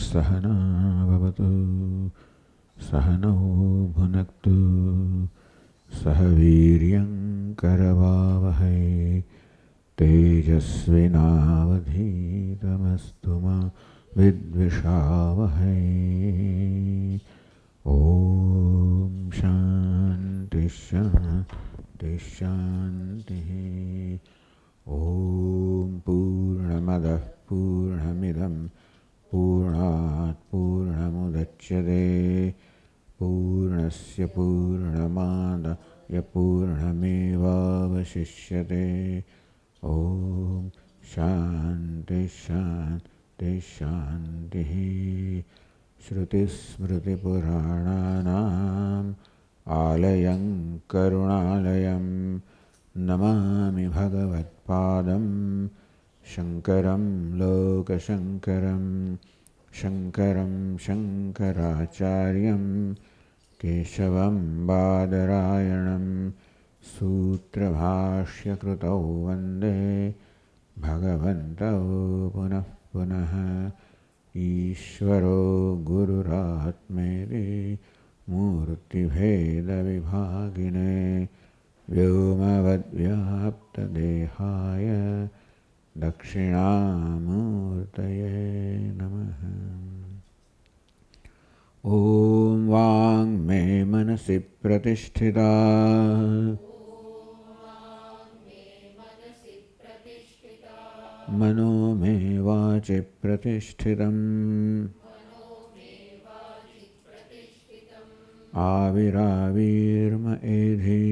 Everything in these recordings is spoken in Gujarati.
सहना भवतु सहनौ भुनक्तु सह वीर्यं करवावहै तेजस्विनावधीतमस्तु मा विद्विषावहै। ॐ शान्ति शान्ति शान्तिः। ॐ पूर्णमदः पूर्णमिदं पूर्णात् पूर्णमुदच्यते पूर्णस्य पूर्णमादाय पूर्णमेवावशिष्यते। ॐ शान्ति शान्ति शान्तिः। श्रुतिस्मृतिपुराणानाम् आलयं करुणालयं नमामि भगवत्पादं शङ्करं लोकशङ्करं शङ्करं शङ्कराचार्यं केशवं बादरायणं सूत्रभाष्यकृतौ वन्दे भगवन्तौ पुनः पुनः। ईश्वरो गुरुरात्मेति मूर्तिभेदविभागिने व्योमवद्व्याप्तदेहाय दक्षिणामूर्तये नमः। ॐ वाङ्मे मनसि प्रतिष्ठिता मनो मे वाचि प्रतिष्ठितम् आविराविर्म एधि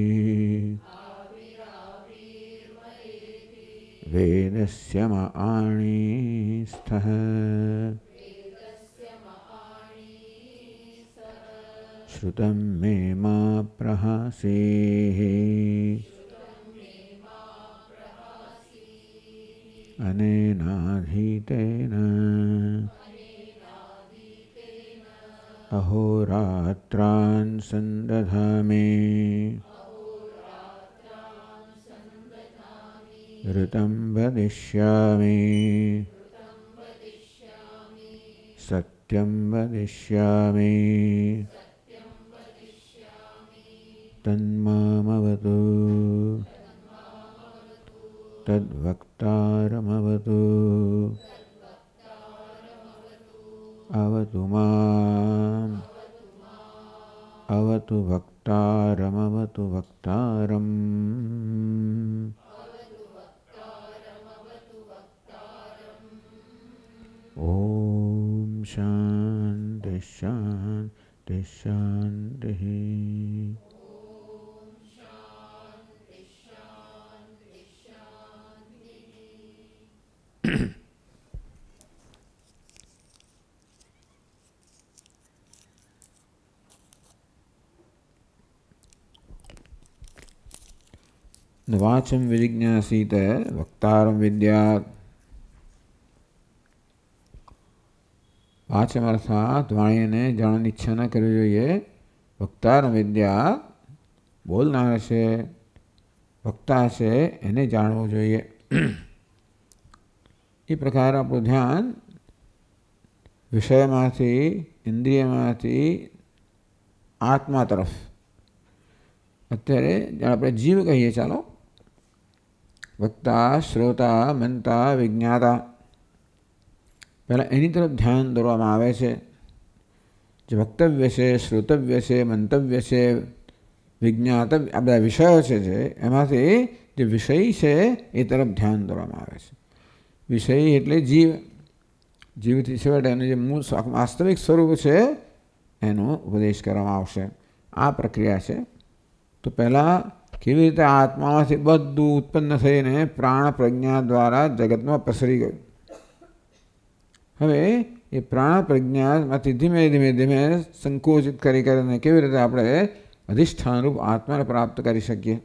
वेदस्य म आणीस्थः श्रुतं मे मा प्रहासीः अनेनाधीतेन अहोरात्रान् सन्दधामि ऋतं वदिष्यामि सत्यं वदिष्यामि तन्मामवतु तद्वक्तारमवतु अवतु माम् अवतु वक्तारमवतु वक्तारम्। ॐ शान्ति शान्ति शान्तिः। वाचं विजिज्ञासीत वक्तारं विद्यात्। वाचम अर्थात वाणीने જાણવાની ઈચ્છા ન કરવી જોઈએ। વક્તારં વિદ્યાત બોલનાર છે વક્તા છે એને જાણવું જોઈએ। એ પ્રકારે આપણું ધ્યાન વિષયમાંથી ઇન્દ્રિયમાંથી આત્મા તરફ અત્યારે આપણે જીવ કહીએ ચાલો વક્તા શ્રોતા મંતા વિજ્ઞાતા પહેલાં એની તરફ ધ્યાન દોરવામાં આવે છે। જે વક્તવ્ય છે શ્રોતવ્ય છે મંતવ્ય છે વિજ્ઞાતવ્ય આ બધા વિષયો છે જે એમાંથી જે વિષય છે એ તરફ ધ્યાન દોરવામાં આવે છે। વિષય એટલે જીવ જીવથી છેવટે એનું જે મૂળ વાસ્તવિક સ્વરૂપ છે એનો ઉપદેશ કરવામાં આવશે। આ પ્રક્રિયા છે। તો પહેલાં કેવી રીતે આત્મામાંથી બધું ઉત્પન્ન થઈને પ્રાણ પ્રજ્ઞા દ્વારા જગતમાં પસરી ગયું। હવે એ પ્રાણ પ્રજ્ઞામાંથી ધીમે ધીમે ધીમે સંકોચિત કરી કરીને કેવી રીતે આપણે અધિષ્ઠાનરૂપ આત્માને પ્રાપ્ત કરી શકીએ।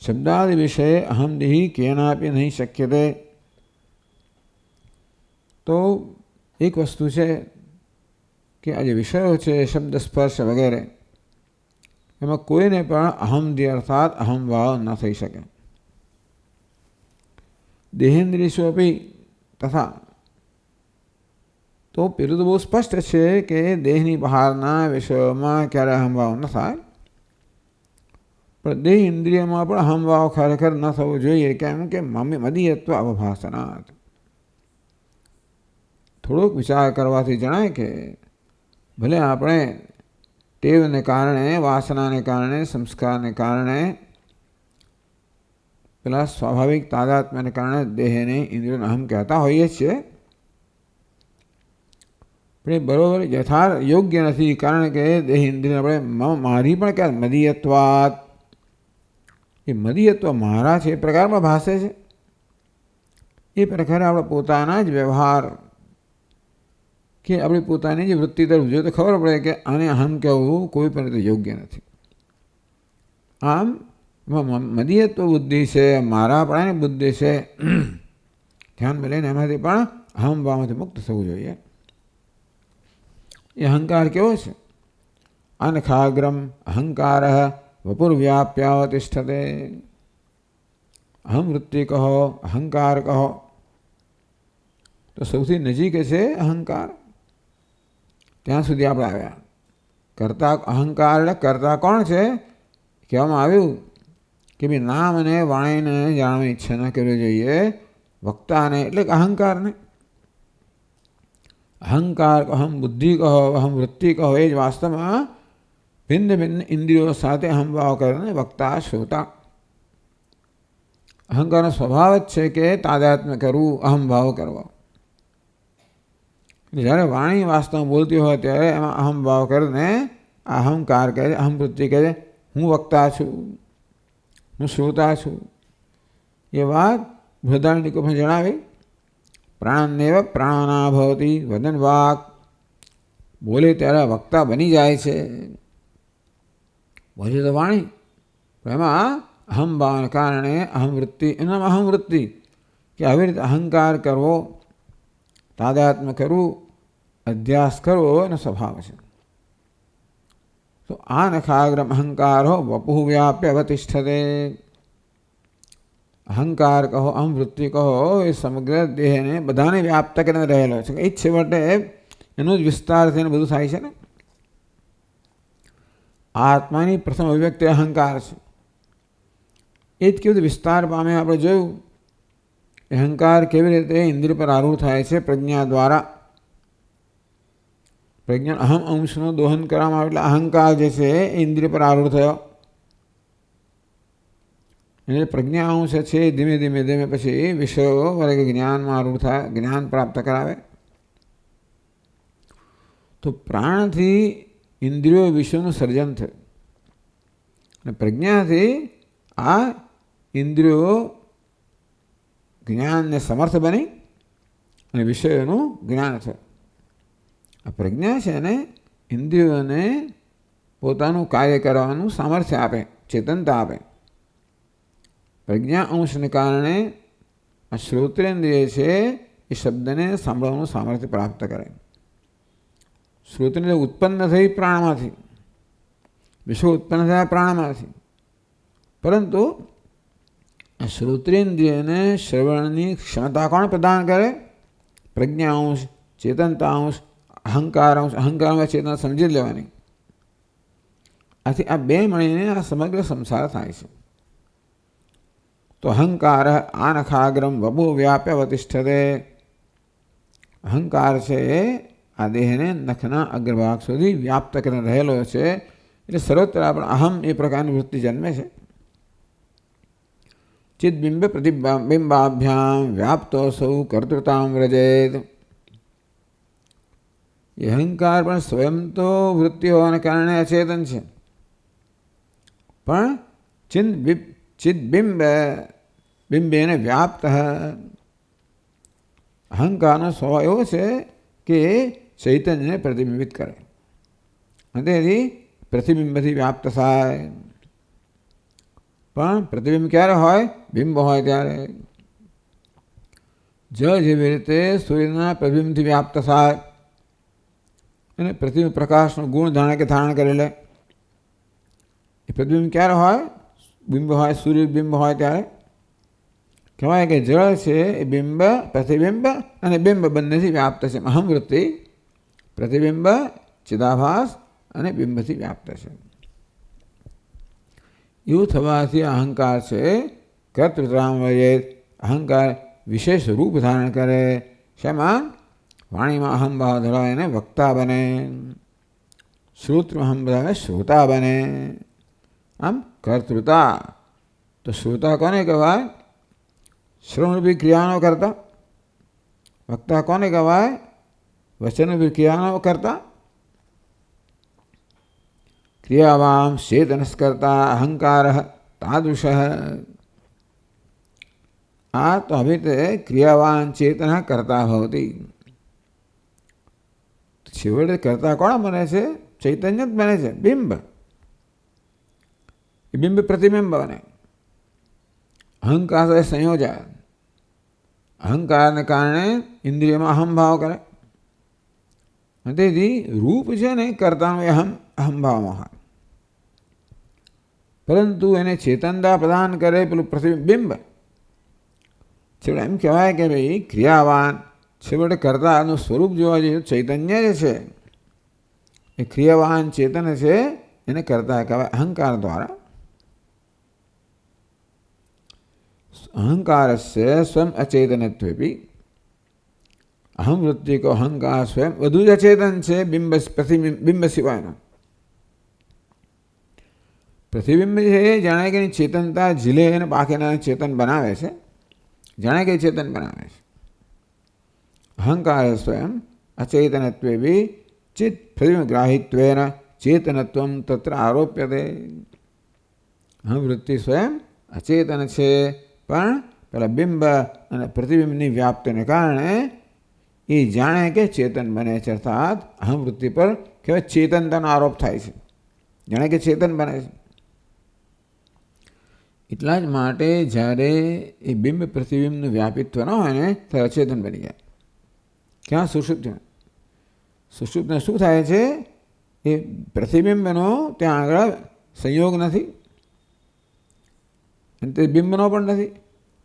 શબ્દાદિ વિષય અહમદેહી કેનાપી નહીં શક્યતે। તો એક વસ્તુ છે કે આ જે વિષયો છે શબ્દ સ્પર્શ વગેરે એમાં કોઈને પણ અહમદી અર્થાત અહમભાવ ન થઈ શકે। દેહેન્દ્રિયસ્વપી તથા તો પેલું તો બહુ સ્પષ્ટ છે કે દેહની બહારના વિષયોમાં ક્યારે અહંભાવ ન થાય, પણ દેહ ઇન્દ્રિયમાં પણ અહંભાવ ખરેખર ન થવો જોઈએ. કેમ કે મદીયત્વ અવભાસનાત. થોડોક વિચાર કરવાથી જણાય કે ભલે આપણે ટેવને કારણે, વાસનાને કારણે, સંસ્કારને કારણે, પેલા સ્વાભાવિક તાદાત્મ્યને કારણે દેહને ઇન્દ્રિયોને અહમ કહેતા હોઈએ છીએ, પણ એ બરોબર યથાર્થ યોગ્ય નથી. કારણ કે દેહ ઇન્દ્રિય આપણે મારી પણ ક્યાં મદીયત્વાત, એ મદીયત્વ મારા છે એ પ્રકારમાં ભાષે છે. એ પ્રકારે આપણે પોતાના જ વ્યવહાર કે આપણી પોતાની જે વૃત્તિ તરફ જોઈએ તો ખબર પડે કે આને અહમ કહેવું કોઈ પણ રીતે યોગ્ય નથી. આમ મદીયત્વ બુદ્ધિ છે, મારા પણ બુદ્ધિ છે, ધ્યાનમાં લઈને એમાંથી પણ અહમભાવમાંથી મુક્ત થવું જોઈએ. એ અહંકાર કેવો છે? અનખાગ્રમ અહંકાર વપુર્વ્યાપ્યાવતિષ્ઠતે. અહમ વૃત્તિ કહો, અહંકાર કહો, તો સૌથી નજીક છે અહંકાર. ત્યાં સુધી આપણે આવ્યા. કરતા અહંકાર એટલે કરતા કોણ છે? કહેવામાં આવ્યું કે ભાઈ નામ અને વાણીને જાણવાની ઈચ્છા ન કરવી જોઈએ, વક્તાને એટલે કે અહંકારને. અહંકાર, અહમ બુદ્ધિ કહો, અહમ વૃત્તિ કહો, એ જ વાસ્તવમાં ભિન્ન ભિન્ન ઇન્દ્રિયો સાથે અહમભાવ કરીને વક્તા શ્રોતા. અહંકારનો સ્વભાવ જ છે કે તાદાત્મ્ય કરવું, અહમભાવ કરવો. જ્યારે વાણી વાસ્તવમાં બોલતી હોય ત્યારે એમાં અહમભાવ કરીને અહંકાર કહે છે, અહમ વૃત્તિ કહે છે, હું વક્તા છું, હું શ્રોતા છું. એ વાત બૃહદારણ્યકોપમાં જણાવી. પ્રાણનેવ પ્રાણના ભવતી વદન વાક. બોલે ત્યારે વક્તા બની જાય છે, બોલે તો વાણી, પણ એમાં અહમભાવને કારણે અહમવૃત્તિ, એનામાં અહમવૃત્તિ કે આવી રીતે અહંકાર કરવો, તાદાત્મ્ય કરવું, અધ્યાસ કરવો એનો સ્વભાવ છે. તો આ નખાગ્રમ અહંકારો વપુ વ્યાપ્ય અવતિષ્ઠતે. અહંકાર કહો, અહમવૃત્તિ કહો, એ સમગ્ર દેહને બધાને વ્યાપ્ત કરીને રહેલો છે. એ જ છેવટે એનો જ વિસ્તાર થઈને બધું થાય છે ને. આત્માની પ્રથમ અભિવ્યક્તિ અહંકાર છે. એ જ કેવું વિસ્તાર પામે આપણે જોયું. અહંકાર કેવી રીતે ઇન્દ્રિય પર આરૂઢ થાય છે? પ્રજ્ઞા દ્વારા. પ્રજ્ઞા અહમ અંશનું દોહન કરવામાં આવે એટલે અહંકાર જે છે એ ઇન્દ્રિય પર આરૂઢ થયો. એટલે પ્રજ્ઞા અંશ છે ધીમે ધીમે ધીમે પછી વિષયો વગેરે જ્ઞાનમાં આરૂઢ થાય, જ્ઞાન પ્રાપ્ત કરાવે. તો પ્રાણથી ઇન્દ્રિયો વિષયોનું સર્જન થયું અને પ્રજ્ઞાથી આ ઇન્દ્રિયો જ્ઞાનને સમર્થ બની અને વિષયોનું જ્ઞાન થયું. આ પ્રજ્ઞા છે ને ઇન્દ્રિયોને પોતાનું કાર્ય કરવાનું સામર્થ્ય આપે, ચેતનતા આપે. પ્રજ્ઞા અંશને કારણે આ શ્રોત્રેન્દ્રિય છે એ શબ્દને સાંભળવાનું સામર્થ્ય પ્રાપ્ત કરે. શ્રોત્રેન્દ્રિય ઉત્પન્ન થઈ પ્રાણમાંથી, વિશ્વ ઉત્પન્ન થયા પ્રાણમાંથી, પરંતુ આ શ્રોત્રેન્દ્રિયને શ્રવણની ક્ષમતા કોણ પ્રદાન કરે? પ્રજ્ઞા અંશ, ચેતનતા અંશ, અહંકાર અંશ. અહંકારમાં ચેતના સમજી લેવાની. આથી આ બે મળીને આ સમગ્ર સંસાર થાય છે. તો અહંકાર આનખાગ્રમ વપુ વ્યાપ્ય અવતિષ્ઠતે. અહંકાર છે આ દેહને નખના અગ્રભાગ સુધી વ્યાપ્ત કરીને રહેલો છે. એટલે સર્વત્ર આપણે અહમ એ પ્રકારની વૃત્તિ જન્મે છે. ચિદબિંબ પ્રતિબિંબાભ્યામ વ્યાપ્તો સૌ કર્તૃતામ વ્રજેત. એ અહંકાર પણ સ્વયં તો વૃત્તિ હોવાને કારણે અચેતન છે, પણ ચિદબિંબ બિંબેને વ્યાપ્ત. અહંકારનો સ્વભાવ એવો છે કે ચૈતન્યને પ્રતિબિંબિત કરે અને તેથી પ્રતિબિંબથી વ્યાપ્ત થાય. પણ પ્રતિબિંબ ક્યારે હોય? બિંબ હોય ત્યારે. જળ જેવી રીતે સૂર્યના પ્રતિબિંબથી વ્યાપ્ત થાય અને પ્રતિબિંબ પ્રકાશનો ગુણ ધારણ કરી લે. એ પ્રતિબિંબ ક્યારે હોય? બિંબ હોય, સૂર્યબિંબ હોય ત્યારે. કહેવાય કે જળ છે એ બિંબ, પ્રતિબિંબ અને બિંબ બંનેથી વ્યાપ્ત છે. અહમવૃત્તિ પ્રતિબિંબ ચિદાભાસ અને બિંબથી વ્યાપ્ત છે. એવું થવાથી અહંકાર છે કર્તૃત્રામ વયે, અહંકાર વિશેષ રૂપ ધારણ કરે. શેમાં? વાણીમાં અહંભાવ ધરાવીને વક્તા બને, શ્રોત્રમાં અહંભાવ શ્રોતા બને. આમ કર્તૃતા તો શ્રોતા કોને કહેવાય? શ્રવણરૂપી ક્રિયાનો કરતા. વક્તા કોને કહેવાય? વચનરૂપી ક્રિયાનો કરતા. ક્રિયાવામ ચેતનસ્કર્તા અહંકાર તાદૃશ. આ તો હવે તે ક્રિયાવાન ચેતન કરતા ભવતી. છેવટે કરતા કોણ બને છે? ચૈતન્ય જ બને છે, બિંબ. એ બિંબ પ્રતિબિંબ બને. અહંકાર સાથે સંયોજાય. અહંકારને કારણે ઇન્દ્રિયમાં અહંભાવ કરે. તેથી રૂપ છે ને કરતાનું એ અહંભાવમાં હોય, પરંતુ એને ચેતનતા પ્રદાન કરે પેલું પ્રતિબિંબ. છેવટે એમ કહેવાય કે ભાઈ ક્રિયાવાન, છેવટે કર્તાનું સ્વરૂપ જોવા જઈએ ચૈતન્ય જ છે. એ ક્રિયાવાન ચેતન છે, એને કર્તા કહેવાય અહંકાર દ્વારા. અહંકાર છે સ્વયં અચેતનત્વેપી. અહમ વૃત્તિ કો અહંકાર સ્વયં વધુ જ અચેતન છે બિંબ સિવાયનો. પ્રતિબિંબ છે જાણે કે ચેતનતા ઝીલે અને બાકીના ચેતન બનાવે છે, જાણે કે ચેતન બનાવે છે. અહંકાર સ્વયં અચેતનત્વે બી ચિત્ત પ્રતિબિંબગ્રાહિત્વેન ચેતનત્વમ તત્ર આરોપ્યતે. અહમ વૃત્તિ સ્વયં અચેતન છે, પણ પેલા બિંબ અને પ્રતિબિંબની વ્યાપ્તિને કારણે એ જાણે કે ચેતન બને છે. અર્થાત અહમ વૃત્તિ પર કહેવાય ચેતનતાનો આરોપ થાય છે, જાણે કે ચેતન બને છે. એટલા જ માટે જ્યારે એ બિંબ પ્રતિબિંબનું વ્યાપિત્વ ન હોય ને ત્યારે અચેતન બની જાય. ક્યાં? સુષુપ્તિમાં. સુષુપ્તિમાં શું થાય છે? એ પ્રતિબિંબનો ત્યાં આગળ સંયોગ નથી અને તે બિંબનો પણ નથી.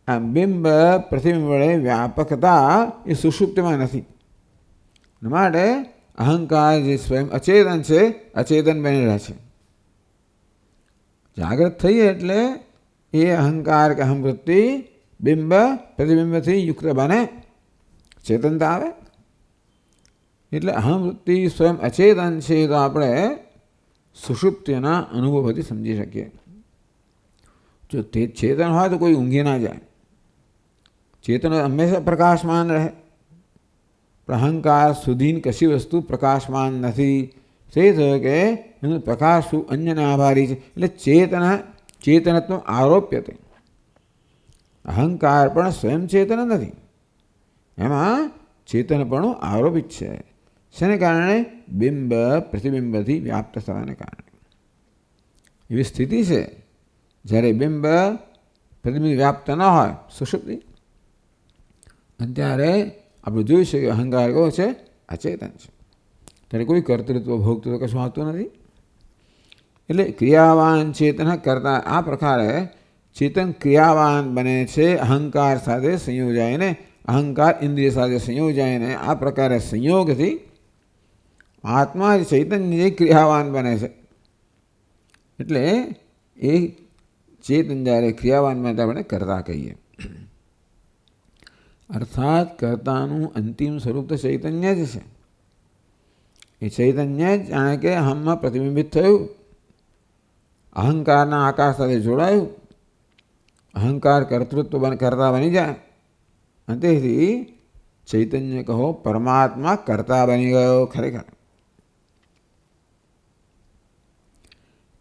આ બિંબ પ્રતિબિંબ વડે વ્યાપકતા એ સુષુપ્તિમાં નથી. માટે અહંકાર જે સ્વયં અચેતન છે, અચેતન બની રહે છે. જાગૃત થઈએ એટલે એ અહંકાર કે અહમ વૃત્તિ બિંબ પ્રતિબિંબથી યુક્ત બને, ચેતનતા આવે. એટલે અહમ વૃત્તિ સ્વયં અચેતન છે તો આપણે સુષુપ્તિના અનુભવથી સમજી શકીએ. જો તે ચેતન હોય તો કોઈ ઊંઘી ના જાય. ચેતન હંમેશા પ્રકાશમાન રહે. પણ અહંકાર સુધી કશી વસ્તુ પ્રકાશમાન નથી. તે થયું કે એનું પ્રકાશ અન્યને આભારી છે. એટલે ચેતનત્વ આરોપ્યતે. અહંકાર પણ સ્વયં ચેતન નથી, એમાં ચેતનપણું આરોપિત છે. શેને કારણે? બિંબ પ્રતિબિંબથી વ્યાપ્ત થવાને કારણે. એવી સ્થિતિ છે જ્યારે બિંબ પ્રતિબિંબ વ્યાપ્ત ન હોય, સુષુપ્તિ, અને ત્યારે આપણે જોઈ શકીએ અહંકાર કેવો છે? અચેતન છે. ત્યારે કોઈ કર્તૃત્વ ભોગતૃત્વ કશું આવતું નથી. એટલે ક્રિયાવાન ચેતન કરતા આ પ્રકારે ચેતન ક્રિયાવાન બને છે અહંકાર સાથે સંયોજાઈને. અહંકાર ઇન્દ્રિય સાથે સંયોજાઈને આ પ્રકારે સંયોગથી આત્મા ચૈતન્ય જે ક્રિયાવાન બને છે. એટલે એ ચેતન જ્યારે ક્રિયાવાન બને આપણે કરતા કહીએ. અર્થાત કર્તાનું અંતિમ સ્વરૂપ તો ચૈતન્ય જ છે. એ ચૈતન્ય જ જાણે કે અહમમાં પ્રતિબિંબિત થયું, અહંકારના આકાર સાથે જોડાયું, અહંકાર કર્તૃત્વ કરતા બની જાય. અને તેથી ચૈતન્ય કહો પરમાત્મા કરતા બની ગયો ખરેખર.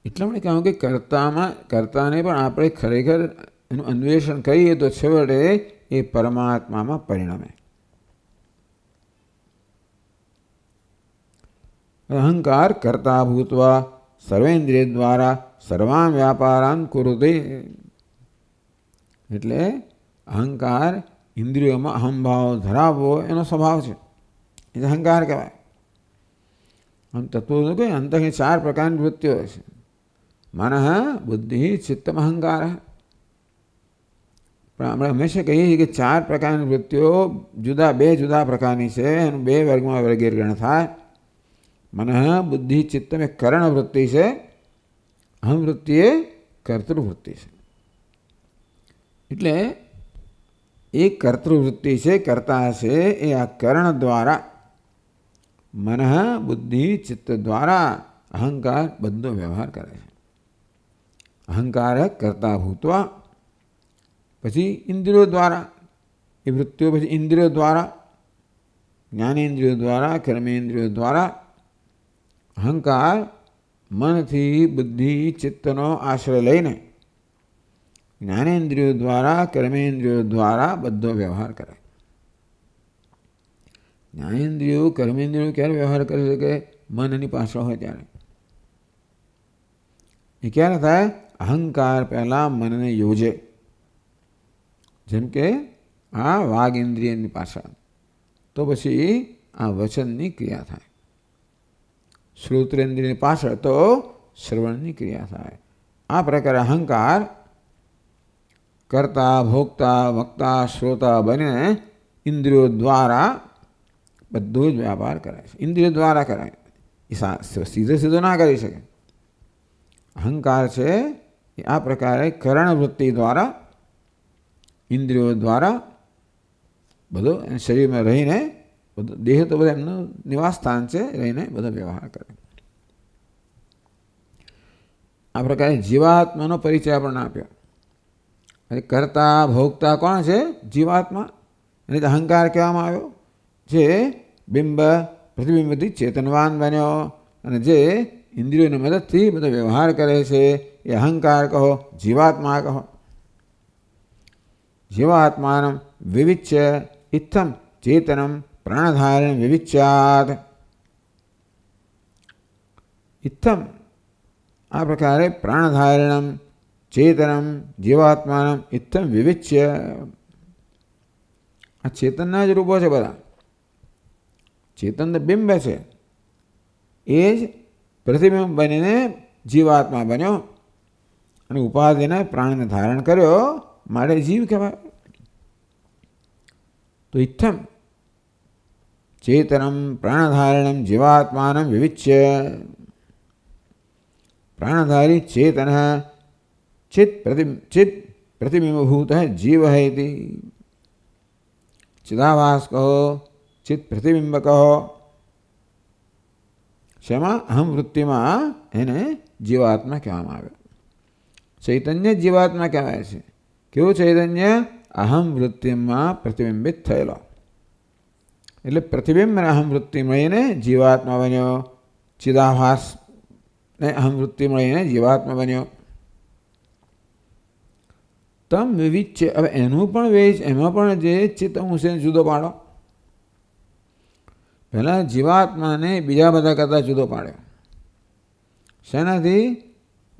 એટલા માટે કહ્યું કે કર્તાને પણ આપણે ખરેખર એનું અન્વેષણ કરીએ તો છેવટે એ પરમાત્મામાં પરિણમે. અહંકાર કર્તા ભૂતવા સર્વેન્દ્રિય દ્વારા સર્વાન વ્યાપારાન કુરુતે. એટલે અહંકાર ઇન્દ્રિયોમાં અહંભાવ ધરાવવો એનો સ્વભાવ છે, એ અહંકાર કહેવાય. આમ તત્વો કે અંતઃ 4 પ્રકારની વૃત્તિઓ છે. મન, બુદ્ધિ, ચિત્તમ, અહંકાર. પણ આપણે હંમેશા કહીએ છીએ કે 4 પ્રકારની વૃત્તિઓ બે જુદા પ્રકારની છે, એનું 2 વર્ગમાં વર્ગીકરણ થાય. મન બુદ્ધિ ચિત્ત એ કરણ વૃત્તિ છે, અહમ વૃત્તિ એ કર્તૃવૃત્તિ છે. એટલે એ કર્તૃવૃત્તિ છે, કર્તા છે, એ આ કરણ દ્વારા મન બુદ્ધિ ચિત્ત દ્વારા અહંકાર બધો વ્યવહાર કરે છે. અહંકાર કર્તા ભૂતવા, પછી ઇન્દ્રિયો દ્વારા એ વૃત્તિઓ, પછી ઇન્દ્રિયો દ્વારા, જ્ઞાનેન્દ્રિયો દ્વારા, કર્મેન્દ્રિયો દ્વારા અહંકાર મનથી બુદ્ધિ ચિત્તનો આશ્રય લઈને જ્ઞાનેન્દ્રિયો દ્વારા, કર્મેન્દ્રિયો દ્વારા બધો વ્યવહાર કરે. જ્ઞાનેન્દ્રિયો કર્મેન્દ્રિયો ક્યારે વ્યવહાર કરી શકે? મન એની પાછળ હોય ત્યારે. એ ક્યારે થાય? અહંકાર પહેલાં મનને યોજે. જેમ કે આ વાઘ ઇન્દ્રિયની પાછળ, તો પછી આ વચનની ક્રિયા થાય. શ્રોત્રેન્દ્રિયની પાછળ તો શ્રવણની ક્રિયા થાય. આ પ્રકારે અહંકાર કર્તા, ભોગતા, વક્તા, શ્રોતા બનીને ઇન્દ્રિયો દ્વારા બધો જ વ્યાપાર કરાય છે. ઇન્દ્રિયો દ્વારા કરાય, એ સીધો સીધો ના કરી શકે. અહંકાર છે એ આ પ્રકારે કરણ વૃત્તિ દ્વારા, ઇન્દ્રિયો દ્વારા બધો શરીરમાં રહીને, બધો દેહ તો બધા એમનું નિવાસ સ્થાન છે, રહીને બધો વ્યવહાર કરે. આ પ્રકારે જીવાત્માનો પરિચય આપણને આપ્યો. કર્તા ભોગતા કોણ છે? જીવાત્મા. એને અહંકાર કહેવામાં આવ્યો, જે બિંબ પ્રતિબિંબથી ચેતનવાન બન્યો અને જે ઇન્દ્રિયોની મદદથી બધો વ્યવહાર કરે છે, એ અહંકાર કહો, જીવાત્મા કહો. જીવાત્માનમ વિવિચ્ય ઇત્થમ ચેતનમ પ્રાણધારણ વિવિચ્યાત. ઇત્થમ આ પ્રકારે પ્રાણધારણમ ચેતનમ જીવાત્માનમ ઇત્થમ વિવિચ્ય. આ ચેતનના જ રૂપો છે બધા. ચેતન બિંબ છે, એ જ પ્રતિબિંબ બનીને જીવાત્મા બન્યો અને ઉપાધિને પ્રાણને ધારણ કર્યો, માટે જીવ કહેવાય. તો ઇત્થમ ચેતનમ પ્રાણધારણમ જીવાત્માનમ વિવિચ્ય. પ્રાણધારી ચેતન ચિત પ્રતિબિંબભૂત જીવ है. चिदाभास કહો, ચિત પ્રતિબિંબ કહો. શેમાં? અહમ વૃત્તિમાં એને જીવાત્મા કહેવામાં આવે. ચૈતન્ય જીવાત્મા કહેવાય છે. કેવું ચૈતન્ય? અહમ વૃત્તિમાં પ્રતિબિંબિત થયેલો. એટલે પ્રતિબિંબ અને અહમ વૃત્તિ મળીને જીવાત્મા બન્યો. ચિદાભાસ ને અહમ વૃત્તિ મળીને જીવાત્મા બન્યો. તમ વિવિચ્ય. હવે એનું પણ વેચ, એમાં પણ જે ચિત્ત અંશ જુદો પાડો. પહેલાં જીવાત્માને બીજા બધા કરતાં જુદો પાડ્યો. શેનાથી?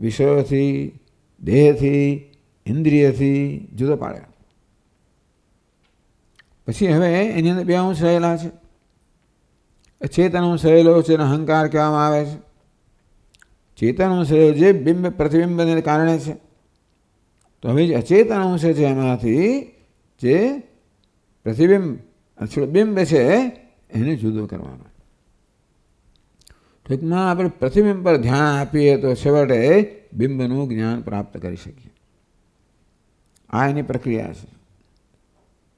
વિષયોથી, દેહથી, ઇન્દ્રિયથી જુદો પાડ્યો. પછી હવે એની અંદર બે અંશ રહેલા છે. ચેતન અંશ રહેલો છે અને અહંકાર કહેવામાં આવે છે. ચેતન અંશ રહેલો જે બિંબ પ્રતિબિંબને કારણે છે. તો હવે જે અચેતન અંશ છે એમાંથી જે પ્રતિબિંબ બિંબ છે એને જુદો કરવાનો. ટૂંકમાં આપણે પ્રતિબિંબ પર ધ્યાન આપીએ તો છેવટે બિંબનું જ્ઞાન પ્રાપ્ત કરી શકીએ. આ એની પ્રક્રિયા છે.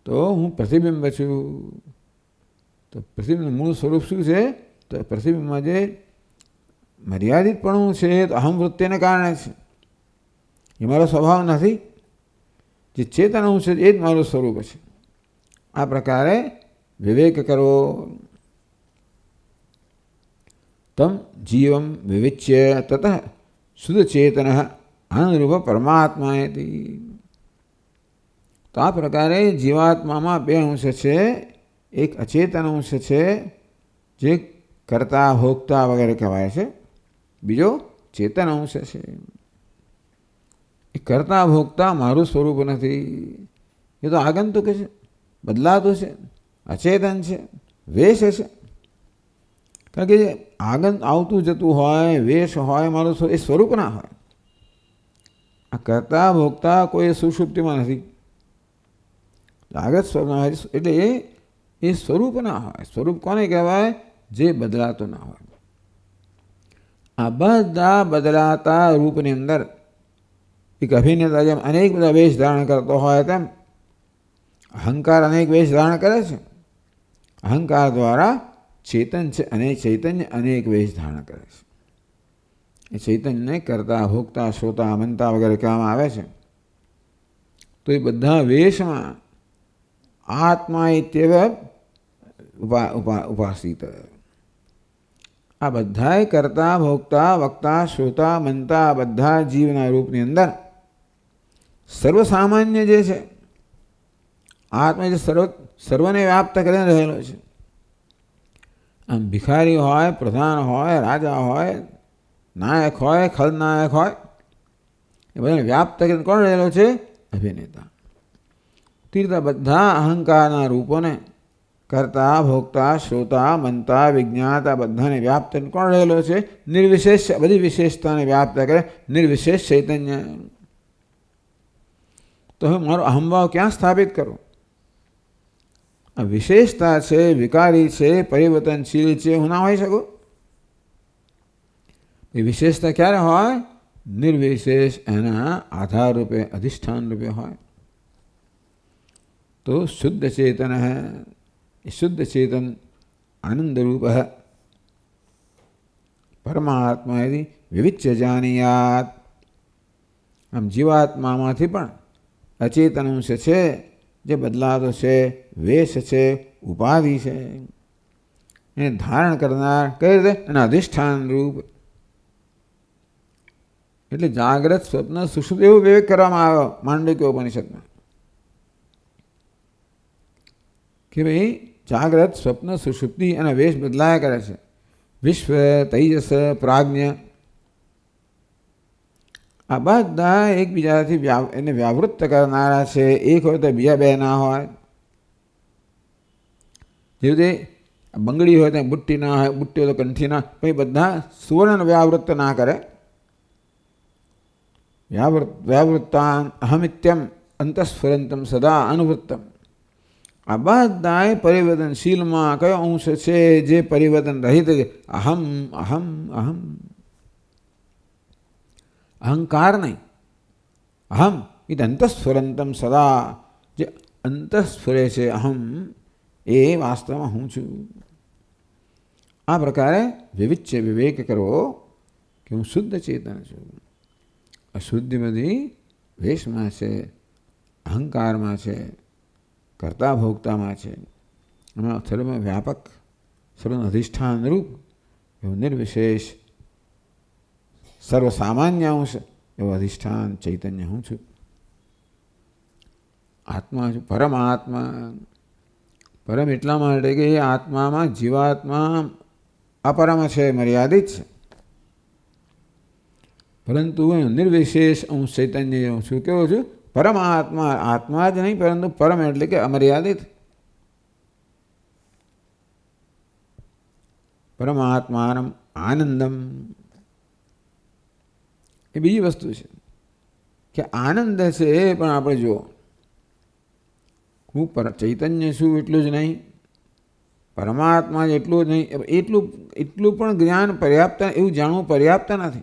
તો હું પ્રતિબિંબ છું. તો પ્રતિબિંબ મૂળ સ્વરૂપ શું છે? તો પ્રતિબિંબમાં જે મર્યાદિતપણું છે તો અહમ વૃત્તિને કારણે છે. એ મારો સ્વભાવ નથી. જે ચેતન અંશ છે એ જ મારું સ્વરૂપ છે. આ પ્રકારે વિવેક કરવો. તમ જીવમ વિવિચ્ય તત શુદ્ધ ચેતન આનંદરૂપ પરમાત્મા. તો આ પ્રકારે જીવાત્મામાં બે અંશ છે. એક અચેતન અંશ છે જે કર્તા ભોગતા વગેરે કહેવાય છે. બીજો ચેતન અંશ છે. એ કર્તા ભોગતા મારું સ્વરૂપ નથી. એ તો આગંતુક છે, બદલાતું છે, અચેતન છે, વેશ છે. કારણ કે આગંત આવતું જતું હોય, વેશ હોય, મારું એ સ્વરૂપ ના હોય. આ કર્તા ભોગતા કોઈ સુષુપ્તિમાં નથી. આગત સ્વરૂપ ના હોય એટલે એ સ્વરૂપ ના હોય. સ્વરૂપ કોને કહેવાય? જે બદલાતો ના હોય. આ બધા બદલાતા રૂપની અંદર એક અભિનેતા જેમ અનેક બધા વેશ ધારણ કરતો હોય તેમ અહંકાર અનેક વેશ ધારણ કરે છે. અહંકાર દ્વારા ચેતન છે અને ચૈતન્ય અનેક વેશ ધારણ કરે છે. એ ચૈતન્યને કરતા, ભોગતા, શ્રોતા, મનતા વગેરે કહેવામાં આવે છે. તો એ બધા વેશમાં આત્મા ઇત્યેવ ઉપાસિત. આ બધાય કરતા, ભોગતા, વક્તા, શ્રોતા, મનતા બધા જીવના રૂપની અંદર સર્વસામાન્ય જે છે આત્મા જે સર્વને વ્યાપ્ત કરીને રહેલો છે. આમ ભિખારી હોય, પ્રધાન હોય, રાજા હોય, નાયક હોય, ખલનાયક હોય, એ બધાને વ્યાપ્ત કરીને કોણ રહેલો છે? અભિનેતા. તીર્થા બધા અહંકારના રૂપોને કરતા, ભોગતા, શ્રોતા, મનતા, વિજ્ઞાતા બધાને વ્યાપ્ત કોણ રહેલો છે? નિર્વિશેષ. બધી વિશેષતાને વ્યાપ્ત કરે નિર્વિશેષ ચૈતન્ય. તો હવે મારો અહંભાવ ક્યાં સ્થાપિત કરું? આ વિશેષતા છે, વિકારી છે, પરિવર્તનશીલ છે, હું ના હોઈ શકું? એ વિશેષતા ક્યારે હોય? નિર્વિશેષ એના આધાર રૂપે, અધિષ્ઠાન રૂપે હોય. તો શુદ્ધ ચેતન હૈ. શુદ્ધ ચેતન આનંદ રૂપ है. પરમાત્મા यदि વિવિચ્ય જાનીયાત. આમ જીવાત્મામાંથી પણ અચેતન અંશ છે, જે બદલાતો છે, વેશ છે, ઉપાધિ છે, એને ધારણ કરનાર કઈ રીતે? એના અધિષ્ઠાન રૂપ. એટલે જાગ્રત, સ્વપ્ન, સુષુપ્તિ એવો વિવેક કરવામાં આવ્યો માંડવ્ય ઉપનિષદમાં કે ભાઈ જાગ્રત, સ્વપ્ન, સુષુપ્તિ અને વેશ બદલાયા કરે છે. વિશ્વ, તૈજસ, પ્રાજ્ઞ આ બધા એકબીજાથી એને વ્યાવૃત્ત કરનારા છે. એક હોય તો બીજા બે ના હોય. જે રીતે બંગડી હોય તો બુટ્ટી ના હોય, બુટ્ટી હોય તો કંઠી ના, પછી બધા સુવર્ણ વ્યાવૃત્ત ના કરે. વ્યાવૃત્તાન અહમિત્યમ અંતસ્ફુરંતમ સદા અનુવૃત્તમ. આ બધાએ પરિવર્તનશીલમાં કયો અંશ છે? જે પરિવર્તન રહિત. અહમ અહમ અહમ. અહંકાર નહીં. અહમ એ અંતસ્ફુરંતમ સદા. જે અંતસ્ફુરે છે અહમ, એ વાસ્તવમાં હું છું. આ પ્રકારે વિવિચ્ય વિવેક કરવો કે હું શુદ્ધ ચેતન છું. અશુદ્ધિ બધી વેશમાં છે, અહંકારમાં છે, કરતા ભોગતામાં છે. એમાં સર્વ વ્યાપક, સર્વ અધિષ્ઠાન રૂપ એવું નિર્વિશેષ સર્વસામાન્ય અંશ એવું અધિષ્ઠાન ચૈતન્ય હું છું. આત્મા છું, પરમાત્મા. પરમ એટલા માટે કે એ આત્મામાં જીવાત્મા અપરમ છે, મર્યાદિત છે. પરંતુ નિર્વિશેષ અંશ ચૈતન્ય હું છું. કેવો છું? પરમાત્મા. આત્મા જ નહીં, પરંતુ પરમ એટલે કે અમર્યાદિત. પરમાત્માનમ આનંદમ. એ બીજી વસ્તુ છે કે આનંદ છે પણ આપણે જુઓ, હું ચૈતન્ય છું એટલું જ નહીં, પરમાત્મા એટલું જ નહીં, એટલું પણ જ્ઞાન પર્યાપ્ત, એવું જાણવું પર્યાપ્ત નથી.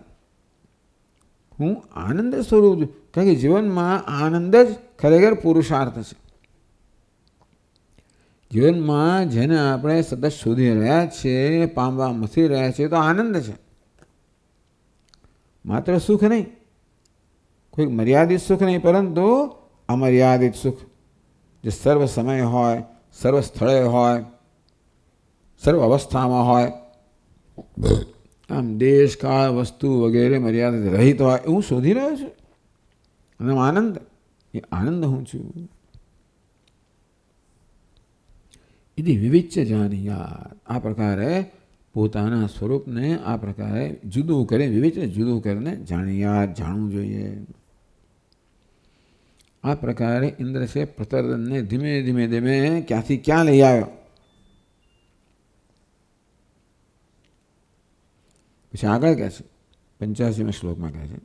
હું આનંદ સ્વરૂપ છું. કારણ કે જીવનમાં આનંદ જ ખરેખર પુરુષાર્થ છે. જીવનમાં જેને આપણે સતત શોધી રહ્યા છીએ, પામવા મથી રહ્યા છીએ, તો આનંદ છે. માત્ર સુખ નહીં, કોઈ મર્યાદિત સુખ નહીં, પરંતુ અમર્યાદિત સુખ, જે સર્વ સમય હોય, સર્વ સ્થળે હોય, સર્વ અવસ્થામાં હોય. આમ દેશ, કાળ, વસ્તુ વગેરે મર્યાદિત રહિત હોય એવું શોધી રહ્યો છું. અને આનંદ, એ આનંદ હું છું. એથી વિવિચ્ય જાનીયાત. આ પ્રકારે પોતાના સ્વરૂપને આ પ્રકારે જુદું કરી, વિવિચ્ય જુદું કરીને જાણ્યા, જાણવું જોઈએ. આ પ્રકારે ઇન્દ્ર છે પ્રતરદનને ધીમે ધીમે ધીમે ક્યાંથી ક્યાં લઈ આવ્યો. પછી આગળ કહે છે 85મા શ્લોકમાં કહે છે,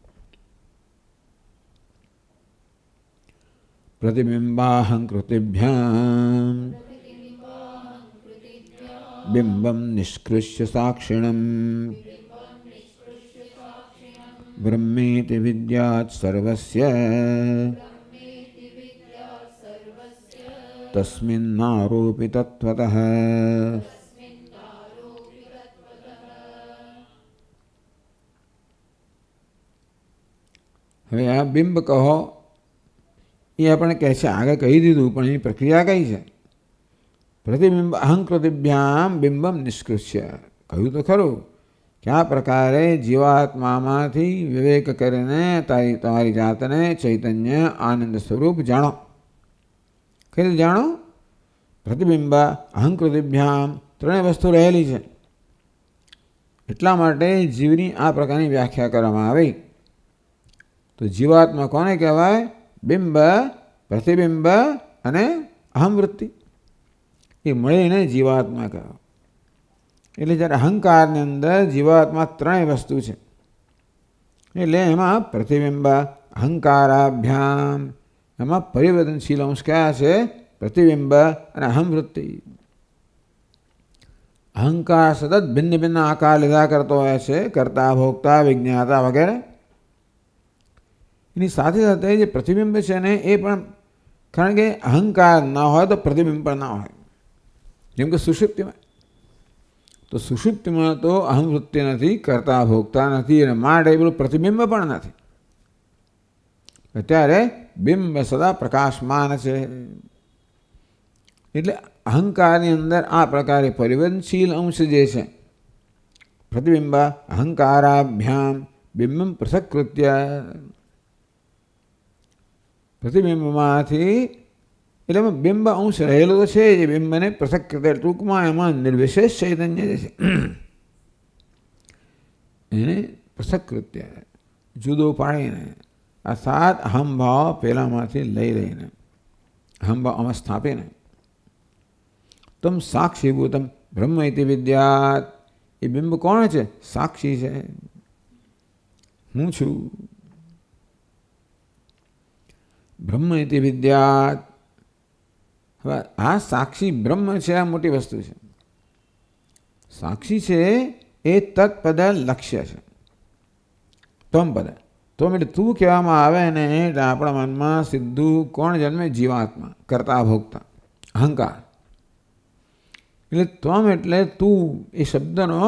પ્રતિબિંબાહં કૃતિભ્યામ બિંબમ નિષ્કૃષ્ય સાક્ષિણમ બ્રહ્મેતિ વિદ્યાત સર્વસ્ય તસ્મિન્નારોપિ તત્વતઃ. હવે આ બિંબ કહો એ આપણે કહે છે, આગળ કહી દીધું, પણ એની પ્રક્રિયા કઈ છે? પ્રતિબિંબ અહંકૃતિભ્યામ બિંબમ નિષ્કૃષ્ય. કહ્યું તો ખરું કે આ પ્રકારે જીવાત્મામાંથી વિવેક કરીને તમારી જાતને ચૈતન્ય આનંદ સ્વરૂપ જાણો. કઈ રીતે જાણો? પ્રતિબિંબ અહંકૃતિભ્યામ, ત્રણેય વસ્તુ રહેલી છે. એટલા માટે જીવની આ પ્રકારની વ્યાખ્યા કરવામાં આવી. તો જીવાત્મા કોને કહેવાય? બિંબ, પ્રતિબિંબ અને અહમવૃત્તિ, એ મળીને જીવાત્મા કહેવાય. એટલે જ્યારે અહંકારની અંદર જીવાત્મા ત્રણેય વસ્તુ છે. એટલે એમાં પ્રતિબિંબ અહંકારાભ્યામ, એમાં પરિવર્તનશીલ અંશ કયા છે? પ્રતિબિંબ અને અહમવૃત્તિ. અહંકાર સતત ભિન્ન ભિન્ન આકાર લીધા કરતો હોય છે, કર્તા, ભોગતા, વિજ્ઞાતા વગેરે. એની સાથે સાથે જે પ્રતિબિંબ છે ને એ પણ, કારણ કે અહંકાર ના હોય તો પ્રતિબિંબ પણ ના હોય. જેમ કે સુષુપ્તિમાં, તો સુષુપ્તિમાં તો અહંવૃત્તિ નથી, કર્તા ભોગતા નથી, અને માટે પેલું પ્રતિબિંબ પણ નથી. અત્યારે બિંબ સદા પ્રકાશમાન છે. એટલે અહંકારની અંદર આ પ્રકારે પરિવર્તનશીલ અંશ જે છે, પ્રતિબિંબ અહંકારાભ્યામ બિંબમ પૃથક્કૃત્ય. પ્રતિબિંબમાંથી એટલે એમાં બિંબ અંશ રહેલો તો છે, એ બિંબને પૃથક કરતા, ટૂંકમાં એમાં નિર્વિશેષ ચૈતન્ય જે છે એને પૃથક્કૃત્ય, જુદો પાડીને, અર્થાત અહમભાવ પેલામાંથી લઈ રહીને, અહમભાવ આમાં સ્થાપીને, તમ સાક્ષીભૂતમ બ્રહ્મ ઇતિ વિદ્યાત. એ બિંબ કોણ છે? સાક્ષી છે, હું છું. બ્રહ્મ ઇતિ વિદ્યાત. હવે આ સાક્ષી બ્રહ્મ છે, આ મોટી વસ્તુ છે. સાક્ષી છે એ તત્પદ લક્ષ્ય છે. તમ પદ, તો એટલે તું કહેવામાં આવે ને એટલે આપણા મનમાં સીધું કોણ જન્મે? જીવાત્મા, કર્તા ભોગતા, અહંકાર. એટલે ત્વમ એટલે તું, એ શબ્દનો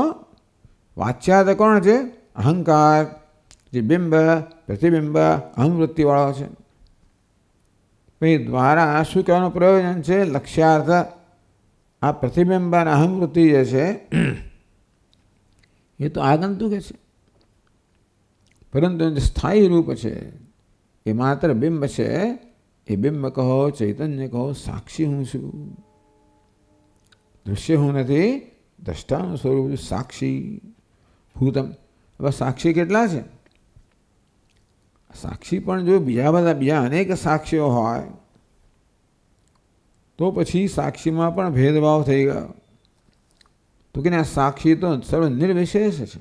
વાચ્યાર્થ કોણ છે? અહંકાર, જે બિંબ, પ્રતિબિંબ, અહમવૃત્તિવાળો છે. એ દ્વારા શું કહેવાનું પ્રયોજન છે? લક્ષ્યાર્થ. આ પ્રતિબિંબ અને અહમવૃત્તિ જે છે એ તો આગંતુક છે, પરંતુ સ્થાયી રૂપ છે, એ માત્ર બિંબ છે. એ બિંબ કહો, ચૈતન્ય કહો, સાક્ષી હું છું. દૃશ્ય હું નથી, દ્રષ્ટાનું સ્વરૂપ સાક્ષી ભૂતમ. હવે સાક્ષી કેટલા છે? સાક્ષી પણ જો બીજા અનેક સાક્ષીઓ હોય તો પછી સાક્ષીમાં પણ ભેદભાવ થઈ ગયો. તો કે આ સાક્ષી તો સર્વ નિર્વિશેષ છે,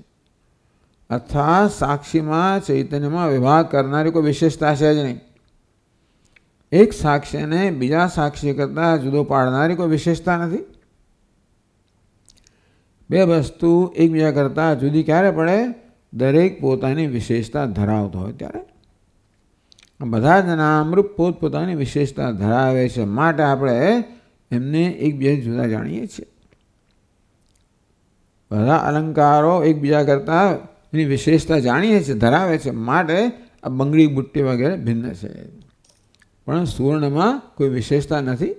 અર્થાત સાક્ષીમાં ચૈતન્યમાં વિભાગ કરનારી કોઈ વિશેષતા છે જ નહીં. એક સાક્ષીને બીજા સાક્ષી કરતાં જુદો પાડનારી કોઈ વિશેષતા નથી. બે વસ્તુ એકબીજા કરતાં જુદી ક્યારે પડે? દરેક પોતાની વિશેષતા ધરાવતો હોય ત્યારે. બધા જ નામરૂપ પોતપોતાની વિશેષતા ધરાવે છે, માટે આપણે એમને એકબીજા જુદા જાણીએ છીએ. બધા અલંકારો એકબીજા કરતાં એની વિશેષતા જાણીએ છીએ, ધરાવે છે, માટે આ બંગડી, બુટ્ટી વગેરે ભિન્ન છે. પણ સુવર્ણમાં કોઈ વિશેષતા નથી,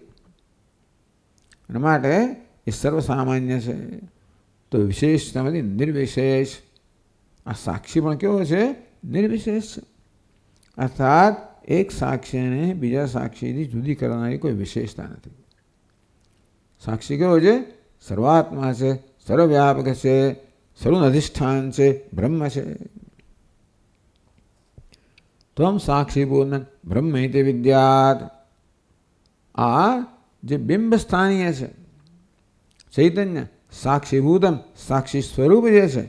અને માટે એ સર્વસામાન્ય છે. તો વિશેષતામાંથી નિર્વિશેષ. આ સાક્ષી પણ કેવો છે? નિર્વિશેષ છે. અર્થાત એક સાક્ષીને બીજા સાક્ષીથી જુદી કરનારી કોઈ વિશેષતા નથી. સાક્ષી કેવો છે? સર્વાત્મા છે, સર્વવ્યાપક છે, સર્વનું અધિષ્ઠાન છે, બ્રહ્મ છે. ત્વમ સાક્ષીભૂતમ બ્રહ્મ ઇતિ વિદ્યાત. આ જે બિંબ સ્થાનીય છે ચૈતન્ય, સાક્ષીભૂતમ સાક્ષી સ્વરૂપ જે છે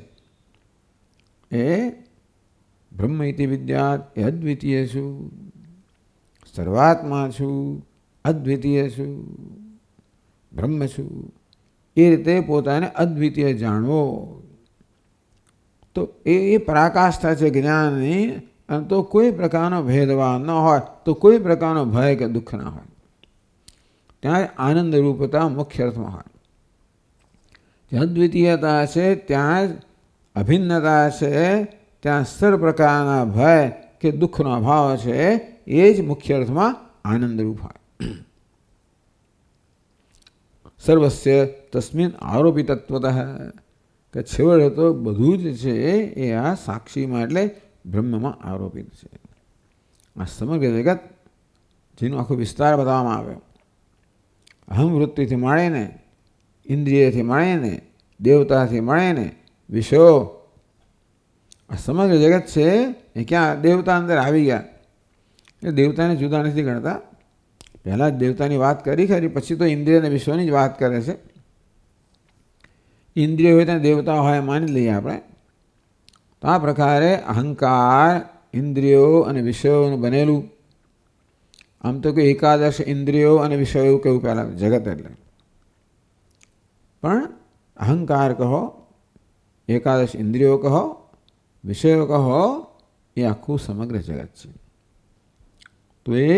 એ બ્રહ્મ ઇતિ વિદ્યાત, એ અદ્વિતીય છું, સર્વાત્મા છું, અદ્વિતીય છું, બ્રહ્મ છું. એ રીતે પોતાને અદ્વિતીય જાણવો. તો એ પરાકાષ્ઠા છે જ્ઞાનની, અને તો કોઈ પ્રકારનો ભેદભાવ ન હોય, તો કોઈ પ્રકારનો ભય કે દુઃખ ના હોય. ત્યાં આનંદ રૂપતા મુખ્ય અર્થમાં હોય. જ્યાં દ્વિતીયતા છે ત્યાં જ અભિન્નતા છે, ત્યાં સર્વ પ્રકારના ભય કે દુઃખનો અભાવ છે, એ જ મુખ્ય અર્થમાં આનંદરૂપ હોય. સર્વસ્ય તસ્મિન આરોપી તત્વતઃ, કે છેવટે તો બધું જ છે એ આ સાક્ષીમાં એટલે બ્રહ્મમાં આરોપિત છે. આ સમગ્ર જગત જેનો આખો વિસ્તાર બતાવવામાં આવ્યો, અહમ વૃત્તિથી મળીને, ઇન્દ્રિયથી મળીને, દેવતાથી મળીને વિષયો, આ સમગ્ર જગત છે એ ક્યાં દેવતા અંદર આવી ગયા. એ દેવતાને જુદા નથી ગણતા. પહેલાં જ દેવતાની વાત કરી ખરી, પછી તો ઇન્દ્રિય અને વિશ્વની જ વાત કરે છે. ઇન્દ્રિય હોય ત્યાં દેવતા હોય માની લઈએ આપણે. તો આ પ્રકારે અહંકાર, ઇન્દ્રિયો અને વિષયોનું બનેલું. આમ તો કે એકાદશ ઇન્દ્રિયો અને વિષયો એવું કહેવું પહેલાં જગત એટલે, પણ અહંકાર કહો, એકાદશ ઇન્દ્રિયો કહો, વિષયો કહો, એ આખું સમગ્ર જગત છે. તો એ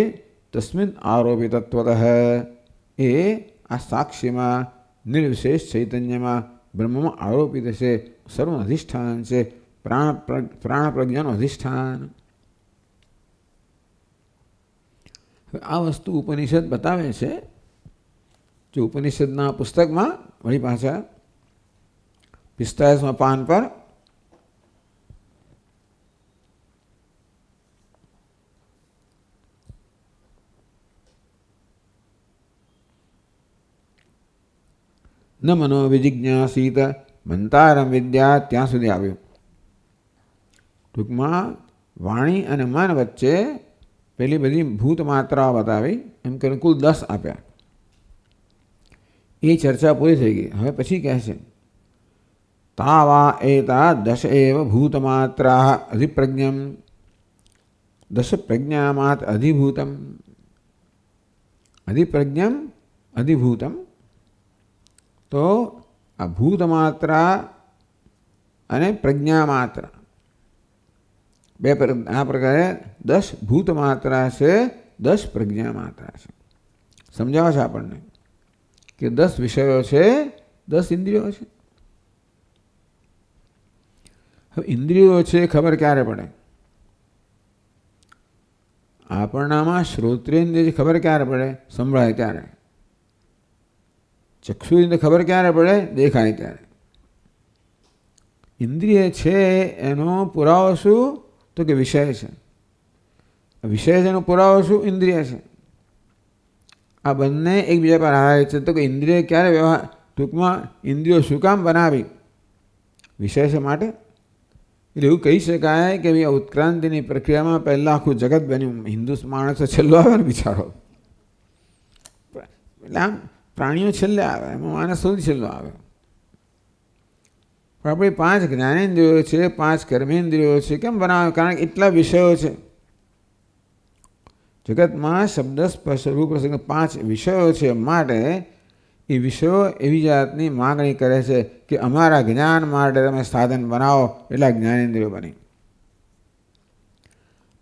તસ્મિન આરોપી તત્વતઃ, એ આ સાક્ષીમાં નિર્વિશેષ ચૈતન્યમાં બ્રહ્મમાં આરોપિત છે, સર્વનું અધિષ્ઠાન છે, પ્રાણ પ્રજ્ઞાનું અધિષ્ઠાન. આ વસ્તુ ઉપનિષદ બતાવે છે. જો ઉપનિષદના પુસ્તકમાં વળી પાછા 45મા પાન પર ન મનો વિજિજ્ઞાસીત મંતારમ વિદ્યા, ત્યાં સુધી આવ્યું. ટૂંકમાં વાણી અને મન વચ્ચે પેલી બધી ભૂત માત્રાઓ બતાવી, એમ કરીને કુલ 10 આપ્યા. એ ચર્ચા પૂરી થઈ ગઈ. હવે પછી કહે છે તાવા એતા દશ એવ ભૂતમાત્રા અધિપ્રજ્ઞમ, દશ પ્રજ્ઞામાત અધિભૂતમ, અધિપ્રજ્ઞમ અધિભૂતમ. તો આ ભૂતમાત્રા અને પ્રજ્ઞામાત્રા બે આ પ્રકારે 10 ભૂતમાત્રા છે, 10 પ્રજ્ઞામાત્રા છે. સમજાવે છે આપણને કે 10 વિષયો છે, 10 ઇન્દ્રિયો છે. હવે ઇન્દ્રિયો છે ખબર ક્યારે પડે? આપણનામાં શ્રોત્રેન્દ્રિય ખબર ક્યારે પડે? સંભળાય ત્યારે. ચક્ષુઇન્દ્રિય ખબર ક્યારે પડે? દેખાય ત્યારે. ઇન્દ્રિય છે એનો પુરાવો શું? તો કે વિષય છે. વિષય છે એનો પુરાવો શું? ઇન્દ્રિય છે. આ બંને એકબીજા પર આધારિત છે. તો કે ઇન્દ્રિય ક્યારે વ્યવહાર, ટૂંકમાં ઇન્દ્રિયો શું કામ બનાવી? વિષય છે માટે. એટલે એવું કહી શકાય કે ભાઈ ઉત્ક્રાંતિની પ્રક્રિયામાં પહેલાં આખું જગત બન્યું. હિન્દુ માણસ છેલ્લો આવે ને બિચારો, એટલે આમ પ્રાણીઓ છેલ્લે આવે, એમાં માણસ સૌથી છેલ્લો આવે. પણ આપણે 5 જ્ઞાનેન્દ્રિયો છે, 5 કર્મેન્દ્રિયો છે, કેમ બનાવે? કારણ કે એટલા વિષયો છે જગતમાં. શબ્દ સ્પર્શ રૂપ રસ 5 વિષયો છે, માટે એ વિષયો એવી જાતની માગણી કરે છે કે અમારા જ્ઞાન માટે તમે સાધન બનાવો, એટલા જ્ઞાનેન્દ્રિયો બની.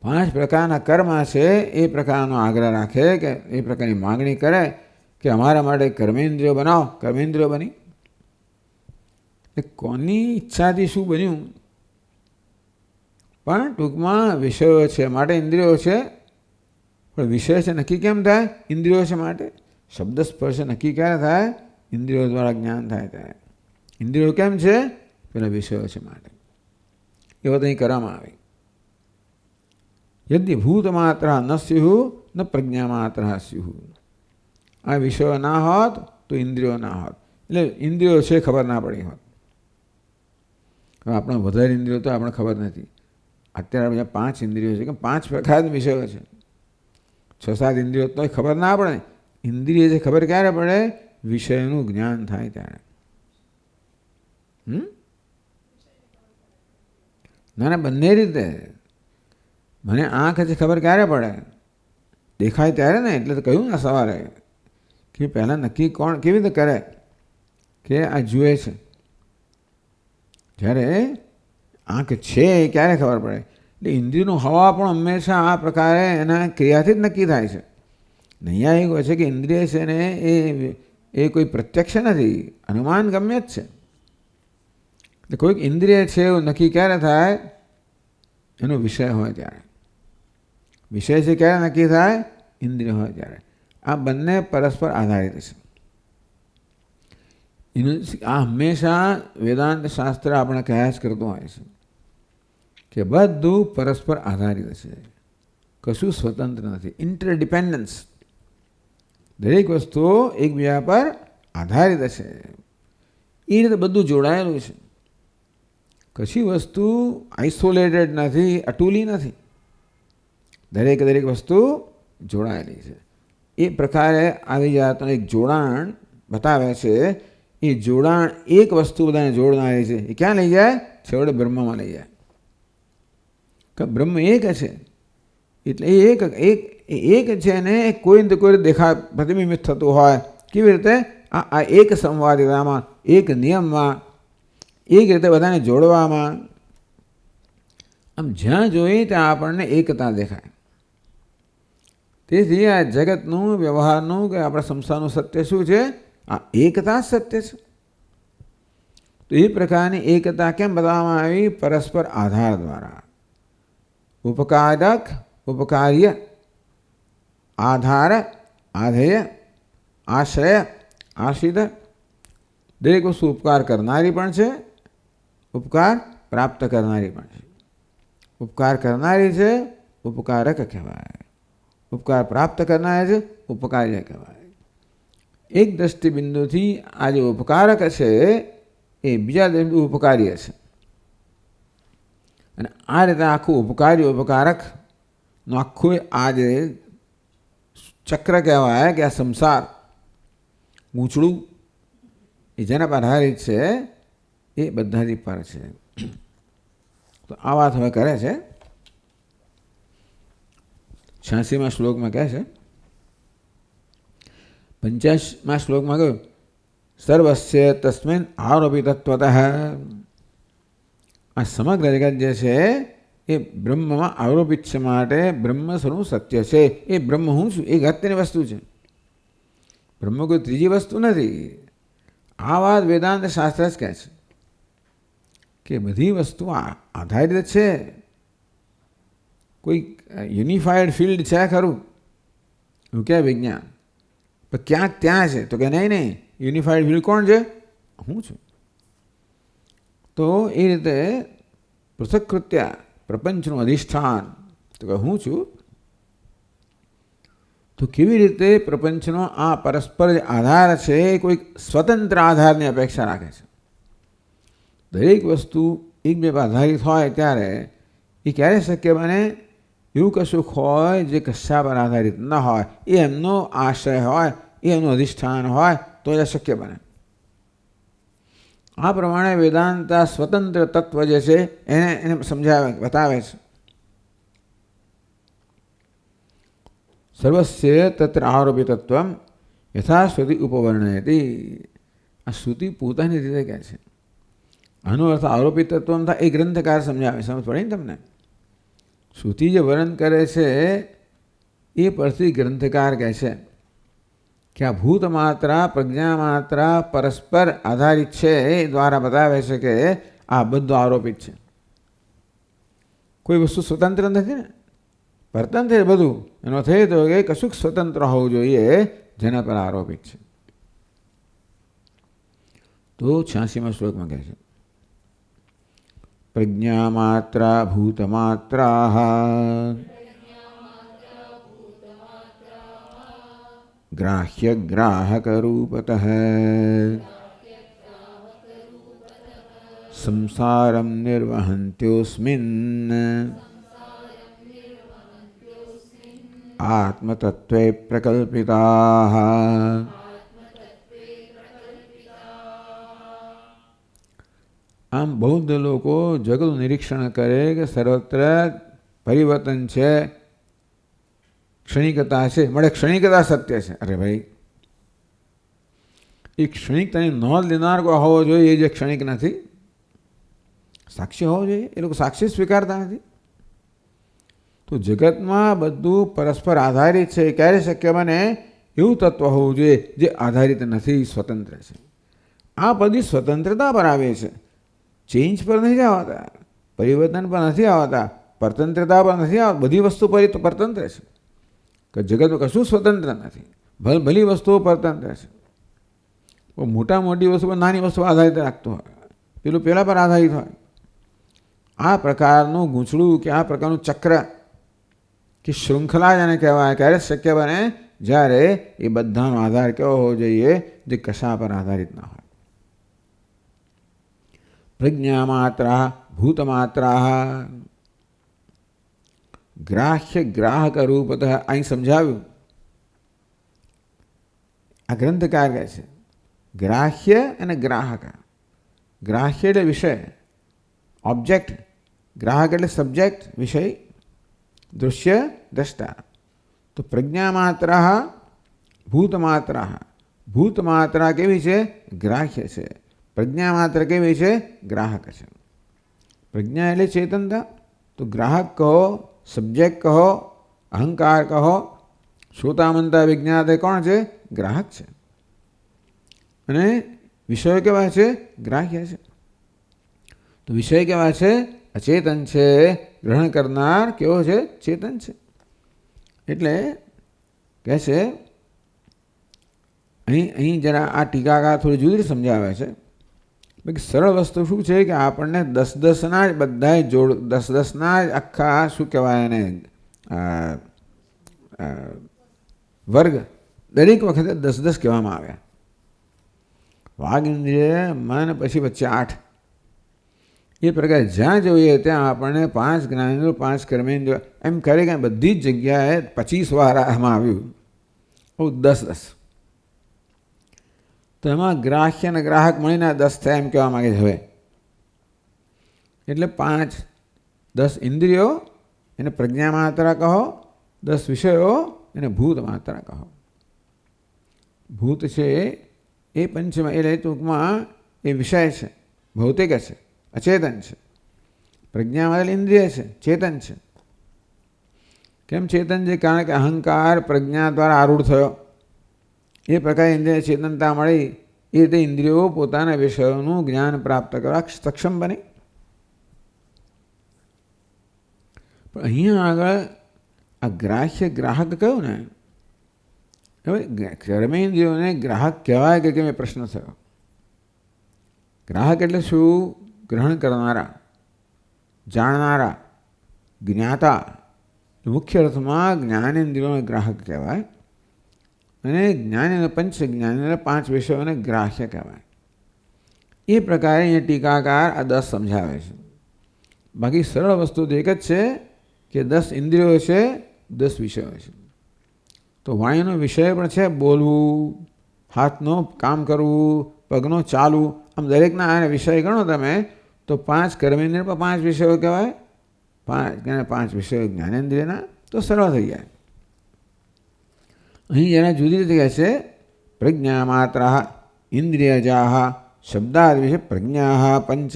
5 પ્રકારના કર્મ છે, એ પ્રકારનો આગ્રહ રાખે, કે એ પ્રકારની માગણી કરે કે અમારા માટે કર્મેન્દ્રિયો બનાવો, કર્મેન્દ્રિયો બની. એ કોની ઈચ્છાથી શું બન્યું? પણ ટૂંકમાં વિષયો છે માટે ઇન્દ્રિયો છે. પણ વિષય છે નક્કી કેમ થાય? ઇન્દ્રિયો છે માટે. શબ્દ સ્પર્શ નક્કી ક્યારે થાય? ઇન્દ્રિયો દ્વારા જ્ઞાન થાય ત્યારે. ઇન્દ્રિયો કેમ છે? પેલા વિષયો છે માટે. એ વાત અહીં કરવામાં આવી. યદ્ય ભૂતમાત્રા ન સ્યુઃ ન પ્રજ્ઞામાત્રા સ્યુઃ. આ વિષયો ના હોત તો ઇન્દ્રિયો ના હોત. એટલે ઇન્દ્રિયો છે ખબર ના પડી હોત. હવે આપણે વધારે ઇન્દ્રિયો તો આપણે ખબર નથી. અત્યારે બધા 5 ઇન્દ્રિયો છે, કે 5 પ્રકારના વિષયો છે. 6-7 ઇન્દ્રિયો તો ખબર ના પડે. ઇન્દ્રિય છે ખબર ક્યારે પડે? વિષયનું જ્ઞાન થાય ત્યારે. ના ના, બંને રીતે. મને આંખ છે ખબર ક્યારે પડે? દેખાય ત્યારે ને. એટલે તો કહ્યું ને સવારે કે પહેલાં નક્કી કોણ કેવી રીતે કરે કે આ જુએ છે? જ્યારે આંખ છે એ ક્યારે ખબર પડે? એટલે ઇન્દ્રિયનું હવા પણ હંમેશા આ પ્રકારે એના ક્રિયાથી જ નક્કી થાય છે. નૈયાયિક હોય છે કે ઇન્દ્રિય છે ને એ કોઈ પ્રત્યક્ષ નથી, અનુમાન ગમ્ય જ છે. એટલે કોઈક ઇન્દ્રિય છે એવું નક્કી ક્યારે થાય? એનો વિષય હોય ત્યારે. વિષય છે ક્યારે નક્કી થાય? ઇન્દ્રિય હોય ત્યારે. આ બંને પરસ્પર આધારિત છે. આ હંમેશા વેદાંત શાસ્ત્ર આપણે કહ્યા જ કરતું હોય છે કે બધું પરસ્પર આધારિત છે, કશું સ્વતંત્ર નથી. ઇન્ટરડિપેન્ડન્સ, દરેક વસ્તુઓ એકબીજા પર આધારિત છે. એ રીતે બધું જોડાયેલું છે. કશી વસ્તુ આઇસોલેટેડ નથી, અટૂલી નથી. દરેક વસ્તુ જોડાયેલી છે. એ પ્રકારે આવી જાતનું એક જોડાણ બતાવે છે. એ જોડાણ એક વસ્તુ બધાને જોડનારી છે. એ ક્યાં લઈ જાય? છેવટે બ્રહ્મમાં લઈ જાય. કે બ્રહ્મ એક છે. એટલે એક છે ને કોઈ ને કોઈ દેખા પ્રતિબિંબિત થતું હોય. કેવી રીતે? આ એક સંવાદિતામાં, એક નિયમમાં, એક રીતે બધાને જોડવામાં. આમ જ્યાં જોઈએ ત્યાં આપણને એકતા દેખાય. તેથી આ જગતનું, વ્યવહારનું કે આપણા સંસારનું સત્ય શું છે? આ એકતા સત્ય છે. તો એ પ્રકારની એકતા કેમ બતાવવામાં આવી? પરસ્પર આધાર દ્વારા. ઉપકારક, ઉપકાર્ય, આધાર, આધેય, આશ્રય, આશ્રિત. દરેક વસ્તુ ઉપકાર કરનારી પણ છે, ઉપકાર પ્રાપ્ત કરનારી પણ છે. ઉપકાર કરનારી છે, ઉપકારક કહેવાય. ઉપકાર પ્રાપ્ત કરનાર છે, ઉપકાર્ય કહેવાય. એક દ્રષ્ટિબિંદુથી આ જે ઉપકારક છે એ બીજા બિંદુ ઉપકાર્ય છે. અને આ રીતે આખું ઉપકાર્ય ઉપકારકનું આખું આ જે ચક્ર કહેવાય કે આ સંસાર ગૂંચળું એ જેના પર આધારિત છે એ બધાથી પર છે. તો આ વાત હવે કરે છે 86મા શ્લોકમાં કહે છે. 85મા શ્લોકમાં કહ્યું સર્વસ્ય તસ્મિન આરોપિતત્વતઃ. આ સમગ્ર જગત જે છે એ બ્રહ્મમાં આરોપિત છે, માટે બ્રહ્મ સ્વરૂપ સત્ય છે. એ બ્રહ્મ હું છું, એ અગત્યની વસ્તુ છે. બ્રહ્મ કોઈ ત્રીજી વસ્તુ નથી. આ વાત વેદાંત શાસ્ત્ર જ કહે છે કે બધી વસ્તુ આધારિત છે. કોઈ યુનિફાઈડ ફિલ્ડ છે ખરું? એવું કહે વિજ્ઞાન. પણ ક્યાંક ત્યાં છે તો કે નહીં, યુનિફાઈડ ફિલ્ડ કોણ છે? હું છું. તો એ રીતે પૃથક્કૃત્ય પ્રપંચનું અધિષ્ઠાન તો કે હું છું. તો કેવી રીતે પ્રપંચનો આ પરસ્પર આધાર છે કોઈ સ્વતંત્ર આધારની અપેક્ષા રાખે છે? દરેક વસ્તુ એકબીજા પર આધારિત હોય ત્યારે એ ક્યારે શક્ય બને? એવું કશુંક હોય જે કશા પર આધારિત ન હોય, એ એમનો આશ્રય હોય, એ એમનું અધિષ્ઠાન હોય તો એ શક્ય બને. આ પ્રમાણે વેદાંત સ્વતંત્ર તત્વ જે છે એને સમજાવે, બતાવે છે. સર્વસ્ય તત્ર આરોપિતત્વમ યથા શ્રુતિ ઉપવર્ણયતિ. આ શ્રુતિ પોતાની રીતે કહે છે. આનો અર્થ આરોપિત તત્વ થાય એ ગ્રંથકાર સમજાવે. સમજ પડે ને તમને? શ્રુતિ જે વર્ણન કરે છે એ પરથી ગ્રંથકાર કહે છે કે આ ભૂત માત્રા, પ્રજ્ઞા માત્રા પરસ્પર આધારિત છે. એ દ્વારા બતાવે છે કે આ બધું આરોપિત છે. કોઈ વસ્તુ સ્વતંત્ર નથી ને, પરતંત્ર બધું. એનો થઈ તો કે કશુંક સ્વતંત્ર હોવું જોઈએ જેના પર આરોપિત છે. તો 86મા શ્લોકમાં કહે છે પ્રજ્ઞા માત્રા ભૂતમાત્રા ગ્રાહ્ય ગ્રાહક રૂપતઃ સંસારમ નિર્વહંત્યોસ્મિન આત્મતત્વે પ્રકલ્પિતાઃ. આમ બૌદ્ધ લોકો જગતનું નિરીક્ષણ કરે કે સર્વત્ર પરિવર્તન છે, ક્ષણિકતા છે, મળે ક્ષણિકતા સત્ય છે. અરે ભાઈ, એ ક્ષણિકતાની નોંધ લેનાર કોઈ હોવો જોઈએ, એ જે ક્ષણિક નથી. સાક્ષી હોવો જોઈએ. એ લોકો સાક્ષી સ્વીકારતા નથી. તો જગતમાં બધું પરસ્પર આધારિત છે. ક્યારે શક્ય બને? એવું તત્વ હોવું જોઈએ જે આધારિત નથી, સ્વતંત્ર છે. આ બધી સ્વતંત્રતા પર આવે છે, ચેન્જ પર નથી આવતા, પરિવર્તન પર નથી આવતા, પરતંત્રતા પર નથી આવતા. બધી વસ્તુ પર તો પરતંત્ર છે કે જગતમાં કશું સ્વતંત્ર નથી. ભલી વસ્તુઓ પરતંત્ર છે. મોટી વસ્તુ પર નાની વસ્તુ આધારિત રાખતો હોય, પેલું પેલા પર આધારિત હોય. આ પ્રકારનું ગૂંચળું કે આ પ્રકારનું ચક્ર કે શૃંખલા જેને કહેવાય, ક્યારે શક્ય બને? જ્યારે એ બધાનો આધાર કેવો હોવો જોઈએ? જે કશા પર આધારિત ના હોય. પ્રજ્ઞા માત્રા ભૂતમાત્રા ગ્રાહ્ય ગ્રાહક રૂપતઃ. અહીં સમજાવ્યું. આ ગ્રંથકાર કહે છે ગ્રાહ્ય અને ગ્રાહક. ગ્રાહ્ય એટલે વિષય, ઓબ્જેક્ટ. ગ્રાહક એટલે સબ્જેક્ટ, વિષય, દૃશ્ય, દ્રષ્ટા. તો પ્રજ્ઞામાત્રા ભૂતમાત્રા. ભૂતમાત્રા કેવી છે? ગ્રાહ્ય છે. પ્રજ્ઞામાત્ર કેવી છે? ગ્રાહક છે. પ્રજ્ઞા એટલે ચેતનતા. તો ગ્રાહક કહો, સબ્જેક્ટ કહો, અહંકાર કહો, શ્રોતામંતા વિજ્ઞાત એ કોણ છે? ગ્રાહક છે. અને વિષયો કેવા છે? ગ્રાહ્ય છે. તો વિષય કેવા છે? અચેતન છે. ગ્રહણ કરનાર કેવો છે? ચેતન છે. એટલે કહે છે અહીં જરા આ ટીકાકાર થોડી જુદી સમજાવે છે. સરળ વસ્તુ શું છે કે આપણને 10-10ના જ બધા જોડ 10-10ના જ આખા શું કહેવાય એને વર્ગ દરેક વખતે 10-10 કહેવામાં આવ્યા. વાઘ ઇન્દ્રિય, મન, પછી વચ્ચે 8. એ પ્રકારે જ્યાં જોઈએ ત્યાં આપણને 5 જ્ઞાનેન્દ્રિયો, 5 કર્મેન્દ્રિયો એમ કરે કે બધી જ જગ્યાએ 25 વાર આમાં આવ્યું. 10-10. તો એમાં ગ્રાહ્ય અને ગ્રાહક મળીને 10 થયા એમ કહેવા માગે છે. હવે એટલે 5-10 ઇન્દ્રિયો એને પ્રજ્ઞા માત્રા કહો, 10 વિષયો એને ભૂત માત્રા કહો. ભૂત છે એ પંચમ, એટલે ટૂંકમાં એ વિષય છે, ભૌતિક છે, અચેતન છે. પ્રજ્ઞામાં ઇન્દ્રિય છે, ચેતન છે. કેમ ચેતન છે? કારણ કે અહંકાર પ્રજ્ઞા દ્વારા આરૂઢ થયો. એ પ્રકારે ઇન્દ્રિય ચેતનતા મળી. એ રીતે ઇન્દ્રિયો પોતાના વિષયોનું જ્ઞાન પ્રાપ્ત કરવા સક્ષમ બને. પણ અહીંયા આગળ આ ગ્રાહ્ય ગ્રાહક કહ્યું ને, હવે કર્મેન્દ્રિયોને ગ્રાહક કહેવાય કે કેમ? એ પ્રશ્ન થયો. ગ્રાહક એટલે શું? ગ્રહણ કરનારા, જાણનારા, જ્ઞાતા. મુખ્ય અર્થમાં જ્ઞાનેન્દ્રિયોને ગ્રાહક કહેવાય. અને જ્ઞાન પંચ જ્ઞાન 5 વિષયોને ગ્રાહ્ય કહેવાય. એ પ્રકારે અહીંયા ટીકાકાર આ 10 સમજાવે છે. બાકી સરળ વસ્તુ તો એક જ છે કે 10 ઇન્દ્રિયો છે, 10 વિષયો છે. તો વાણીનો વિષય પણ છે બોલવું, હાથનો કામ કરવું, પગનો ચાલવું. આમ દરેકના આ વિષય ગણો તમે તો 5 કર્મેન્દ્રિય પર 5 વિષયો કહેવાય. 5 વિષયો જ્ઞાનેન્દ્રિયના. તો સરળ થઈ જાય. અહીં જેના જુદી રીતે કહે છે પ્રજ્ઞા માત્રા ઇન્દ્રિયજા શબ્દાદ વિશે પ્રજ્ઞા પંચ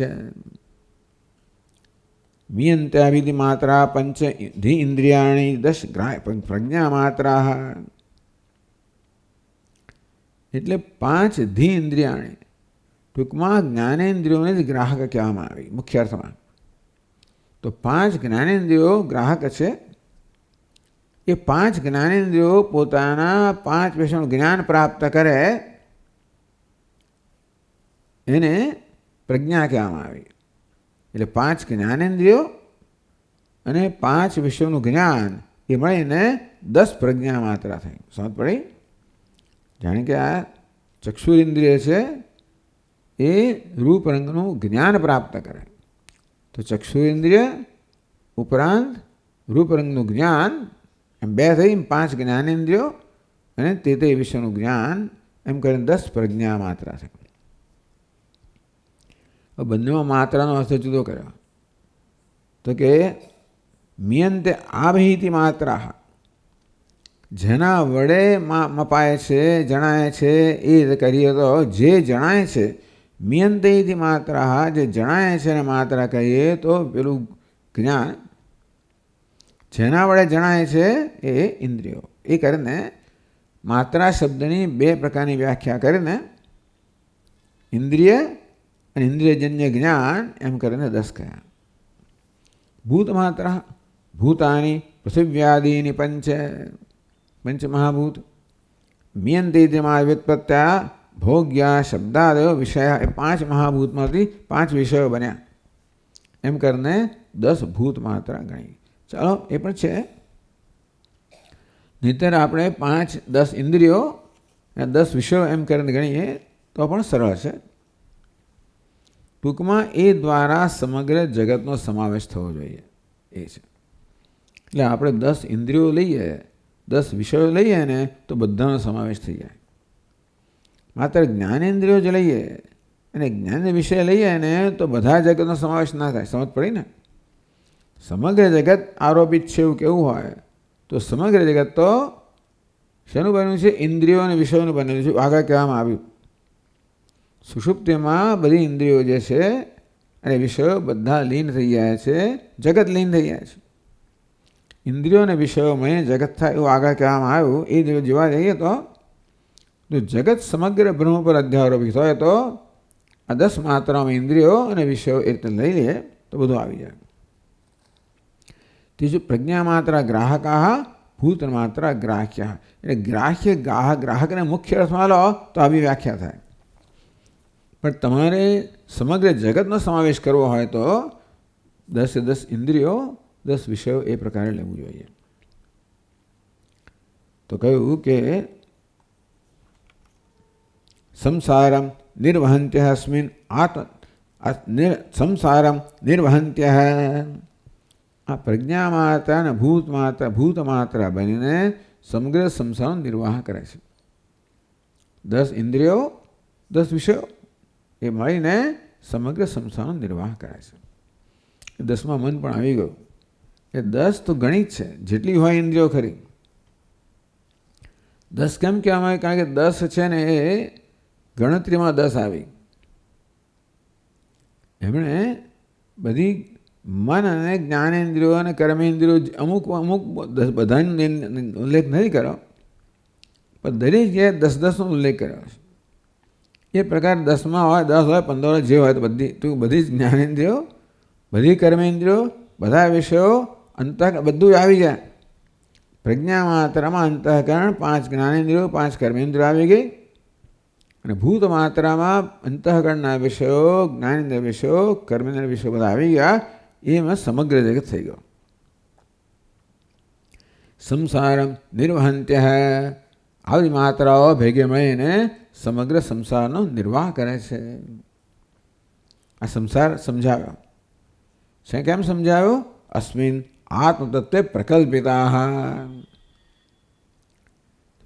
મિયંત્યાભિધિ માત્રા પંચ ધિ ઇન્દ્રિયાણી 10 ગ્રાહ્ય પ્રજ્ઞા માત્રા. એટલે 5 ધિ ઇન્દ્રિયાણી ટૂંકમાં જ્ઞાનેન્દ્રિયોને જ ગ્રાહક કહેવામાં આવી મુખ્ય અર્થમાં. તો 5 જ્ઞાનેન્દ્રિયો ગ્રાહક છે. એ 5 જ્ઞાનેન્દ્રિયો પોતાના 5 વિષયોનું જ્ઞાન પ્રાપ્ત કરે એને પ્રજ્ઞા કહેવામાં આવી. એટલે 5 જ્ઞાનેન્દ્રિયો અને 5 વિષયોનું જ્ઞાન એ મળીને 10 પ્રજ્ઞા માત્રા થઈ. સમજ પડી? જાણે કે આ ચક્ષુરિન્દ્રિય છે એ રૂપ રંગનું જ્ઞાન પ્રાપ્ત કરે. તો ચક્ષુરિન્દ્રિય ઉપરાંત રૂપ રંગનું જ્ઞાન એમ 2 થઈ 5 જ્ઞાનેન્દ્રિયો અને તે વિષયનું જ્ઞાન એમ કરીને 10 પ્રજ્ઞા માત્રા છે. બંનેમાં માત્રાનો અર્થ જુદો કર્યો. તો કે મિયંતે આભહિતિ માત્રા, જેના વડે મપાય છે, જણાય છે. એ કરીએ તો જે જણાય છે મિયંતે માત્ર, જે જણાય છે એને માત્ર કહીએ તો પેલું જ્ઞાન જેના વડે જણાય છે એ ઇન્દ્રિયો. એ કરીને માત્રા શબ્દની બે પ્રકારની વ્યાખ્યા કરીને ઇન્દ્રિય અને ઇન્દ્રિયજન્ય જ્ઞાન એમ કરીને 10 કહ્યા. ભૂત માત્ર, ભૂતાની પૃથિવ્યાદીની પંચ મહાભૂત. મિયંતે વ્યુત્પત્ત્યા ભોગ્યા શબ્દાદયો વિષયા, એ 5 મહાભૂતમાંથી 5 વિષયો બન્યા. એમ કરીને 10 ભૂત માત્ર ગણી. ચાલો એ પણ છે. નહીંતર આપણે 5 10 ઇન્દ્રિયો અને 10 વિષયો એમ કરીને ગણીએ તો પણ સરળ છે. ટૂંકમાં એ દ્વારા સમગ્ર જગતનો સમાવેશ થવો જોઈએ એ છે. એટલે આપણે 10 ઇન્દ્રિયો લઈએ, 10 વિષયો લઈએ ને તો બધાનો સમાવેશ થઈ જાય. માત્ર જ્ઞાનેન્દ્રિયો જ લઈએ અને જ્ઞાન વિષય લઈએ ને તો બધા જગતનો સમાવેશ ના થાય. સમજ પડી ને? સમગ્ર જગત આરોપિત છે એવું કેવું હોય તો સમગ્ર જગત તો શેનું બન્યું છે? ઇન્દ્રિયો અને વિષયોનું બનેલું છે. આગળ કહેવામાં આવ્યું સુષુપ્તિમાં બધી ઇન્દ્રિયો જે છે અને વિષયો બધા લીન થઈ જાય છે, જગત લીન થઈ જાય છે. ઇન્દ્રિયો અને વિષયોમાં જગત થાય એવું આગળ કહેવામાં આવ્યું. એ જોવા જઈએ તો જગત સમગ્ર બ્રહ્મ પર અધ્યારોપિત હોય તો આ 10 માત્રામાં ઇન્દ્રિયો અને વિષયો એ રીતે લઈ લઈએ તો બધું આવી જાય. ત્રીજું પ્રજ્ઞા માત્ર ગ્રાહકા, ભૂત માત્ર ગ્રાહ્ય. એટલે ગ્રાહ્ય ગ્રાહકને મુખ્ય અર્થમાં લો તો આવી વ્યાખ્યા થાય. પણ તમારે સમગ્ર જગતનો સમાવેશ કરવો હોય તો 10 ઇન્દ્રિયો 10 વિષયો એ પ્રકારે લેવું જોઈએ. તો કહ્યું કે સંસારમ નિર્વહંત્ય અસ્મિન સંસારમ નિર્વહંત્ય. આ પ્રજ્ઞા માત્ર અને ભૂત માત્ર બનીને સમગ્ર સંસારનો નિર્વાહ કરે છે. 10 ઇન્દ્રિયો 10 વિષયો એ મળીને સમગ્ર સંસારનો નિર્વાહ કરે છે. 10માં મન પણ આવી ગયું. એ 10 તો ગણિત છે, જેટલી હોય ઇન્દ્રિયો ખરી. 10 કેમ કહેવામાં આવે? કારણ કે 10 છે ને એ ગણતરીમાં 10 આવી. એમણે બધી મન અને જ્ઞાનેન્દ્રિયો અને કર્મેન્દ્રિયો અમુક બધાનો ઉલ્લેખ નથી કર્યો, પણ દરેક જગ્યાએ 10-10નો ઉલ્લેખ કર્યો છે. એ પ્રકાર 10માં હોય, 10 હોય, 15 હોય, જે હોય તો બધી જ જ્ઞાનેન્દ્રિયો, બધી કર્મેન્દ્રિયો, બધા વિષયો, બધું આવી જાય. પ્રજ્ઞા માત્રામાં અંતઃકરણ 5 જ્ઞાનેન્દ્રિયો 5 કર્મેન્દ્રિયો આવી ગઈ અને ભૂત માત્રામાં અંતઃકરણના વિષયો, જ્ઞાનેન્દ્રિય વિષયો, કર્મેન્દ્રિય વિષયો બધા આવી ગયા. એમાં સમગ્ર જગત થઈ ગયો. સંસારમ નિર્વહંત્ય. આવી માત્રાઓ ભેગે મળીને સમગ્ર સંસારનો નિર્વાહ કરે છે. આ સંસાર સમજાવ્યો છે. કેમ સમજાવ્યો? અસ્મિન આત્મતત્વે પ્રકલ્પિતા.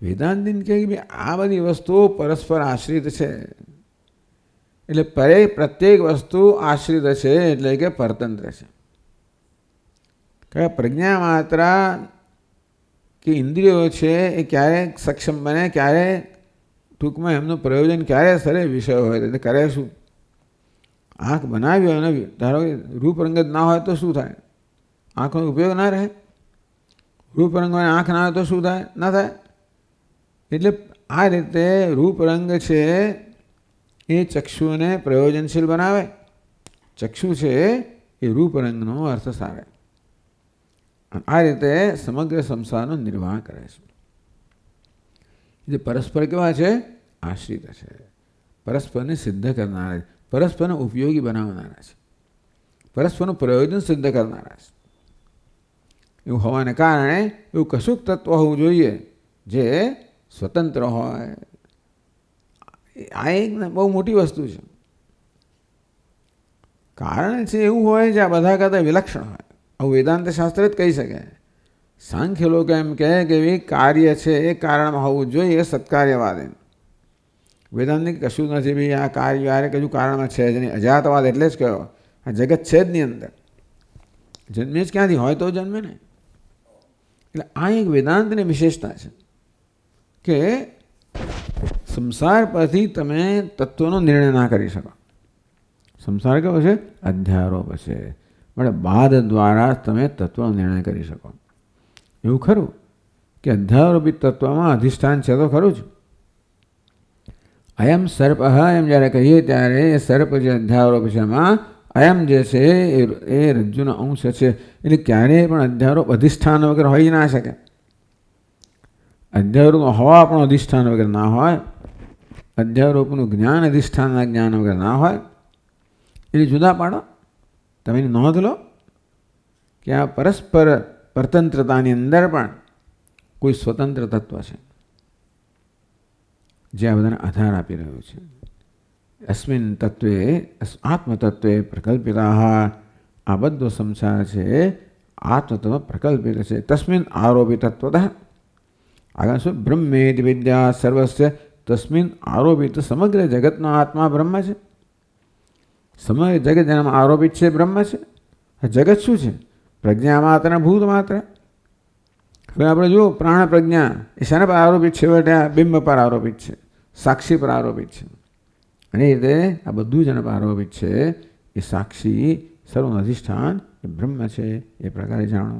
વેદાંતિન કહે કે આ બધી વસ્તુઓ પરસ્પર આશ્રિત છે. એટલે પ્રત્યેક વસ્તુ આશ્રિત છે એટલે કે પરતંત્ર છે. પ્રજ્ઞા માત્રા કે ઇન્દ્રિયો છે એ ક્યારે સક્ષમ બને, ક્યારે ટૂંકમાં એમનું પ્રયોજન ક્યારે સરે વિષય હોય એટલે કરે શું? આંખ બનાવ્યો અને ધારો કે રૂપરંગ જ ના હોય તો શું થાય? આંખનો ઉપયોગ ના રહે. રૂપરંગ હોય આંખ ના હોય તો શું થાય? ના થાય. એટલે આ રીતે રૂપરંગ છે એ ચક્ષુને પ્રયોજનશીલ બનાવે. ચક્ષુ છે એ રૂપરંગનો અર્થ સારે. આ રીતે સમગ્ર સંસારનો નિર્વાહ કરે છે. એટલે પરસ્પર કેવા છે? આશ્રિત છે. પરસ્પરને સિદ્ધ કરનારા, પરસ્પરને ઉપયોગી બનાવનારા છે, પરસ્પરનું પ્રયોજન સિદ્ધ કરનારા છે. એવું હોવાને કારણે એવું કશુંક તત્વ હોવું જોઈએ જે સ્વતંત્ર હોય. આ એક બહુ મોટી વસ્તુ છે. કારણ છે એવું હોય જે આ બધા કરતાં વિલક્ષણ હોય. આવું વેદાંત શાસ્ત્ર જ કહી શકે. સાંખ્ય લોકો એમ કહે કે કાર્ય છે એ કારણમાં હોવું જોઈએ, સત્કાર્યવાદ. વેદાંત કશું નથી ભાઈ આ કાર્ય આરે કશું કારણમાં છે જ નહીં. અજાતવાદ એટલે જ કહ્યો આ જગત છે જ નહીં અંદર. જન્મે જ ક્યાંથી હોય તો જન્મે ને. એટલે આ એક વેદાંતની વિશેષતા છે કે સંસાર પરથી તમે તત્વનો નિર્ણય ના કરી શકો. સંસાર કેવો છે? અધ્યારોપ છે. એટલે બાદ દ્વારા તમે તત્વનો નિર્ણય કરી શકો. એવું ખરું કે અધ્યારોપિત તત્વમાં અધિષ્ઠાન છે તો ખરું જ. અયમ સર્પ એમ જ્યારે કહીએ ત્યારે એ સર્પ જે અધ્યારોપ છે એમાં અયમ જે છે એ રજ્જુનો અંશ છે. એટલે ક્યારેય પણ અધ્યારોપ અધિષ્ઠાન વગર હોઈ ના શકે. અધ્યારોપ હવા પણ અધિષ્ઠાન વગર ના હોય. અધ્યારોપનું જ્ઞાન અધિષ્ઠાનના જ્ઞાન વગર ના હોય. એટલે જુદા પાડો. તમે એની નોંધ લો કે આ પરસ્પર પરતંત્રતાની અંદર પણ કોઈ સ્વતંત્ર તત્વ છે જે આ બધાને આધાર આપી રહ્યો છે. અસ્મિન તત્વે આત્મતત્વે પ્રકલ્પિતા. આ બધો સંસાર છે આત્મતત્વ પ્રકલ્પિત છે. તસ્મિન આરોપિત તત્વતઃ આગળ શું? બ્રહ્મેતિ વિદ્યા સર્વસ્ય તસ્મિન આરોપિત. સમગ્ર જગતનો આત્મા બ્રહ્મ છે. સમગ્ર જગત જેનામાં આરોપિત છે બ્રહ્મ છે. જગત શું છે? પ્રજ્ઞા માત્ર ભૂત માત્ર. હવે આપણે જુઓ પ્રાણ પ્રજ્ઞા એ શાના પર આરોપિત છે? બિંબ પર આરોપિત છે, સાક્ષી પર આરોપિત છે. અને એ રીતે આ બધું જેના પર આરોપિત છે એ સાક્ષી સર્વનું અધિષ્ઠાન એ બ્રહ્મ છે. એ પ્રકારે જાણો.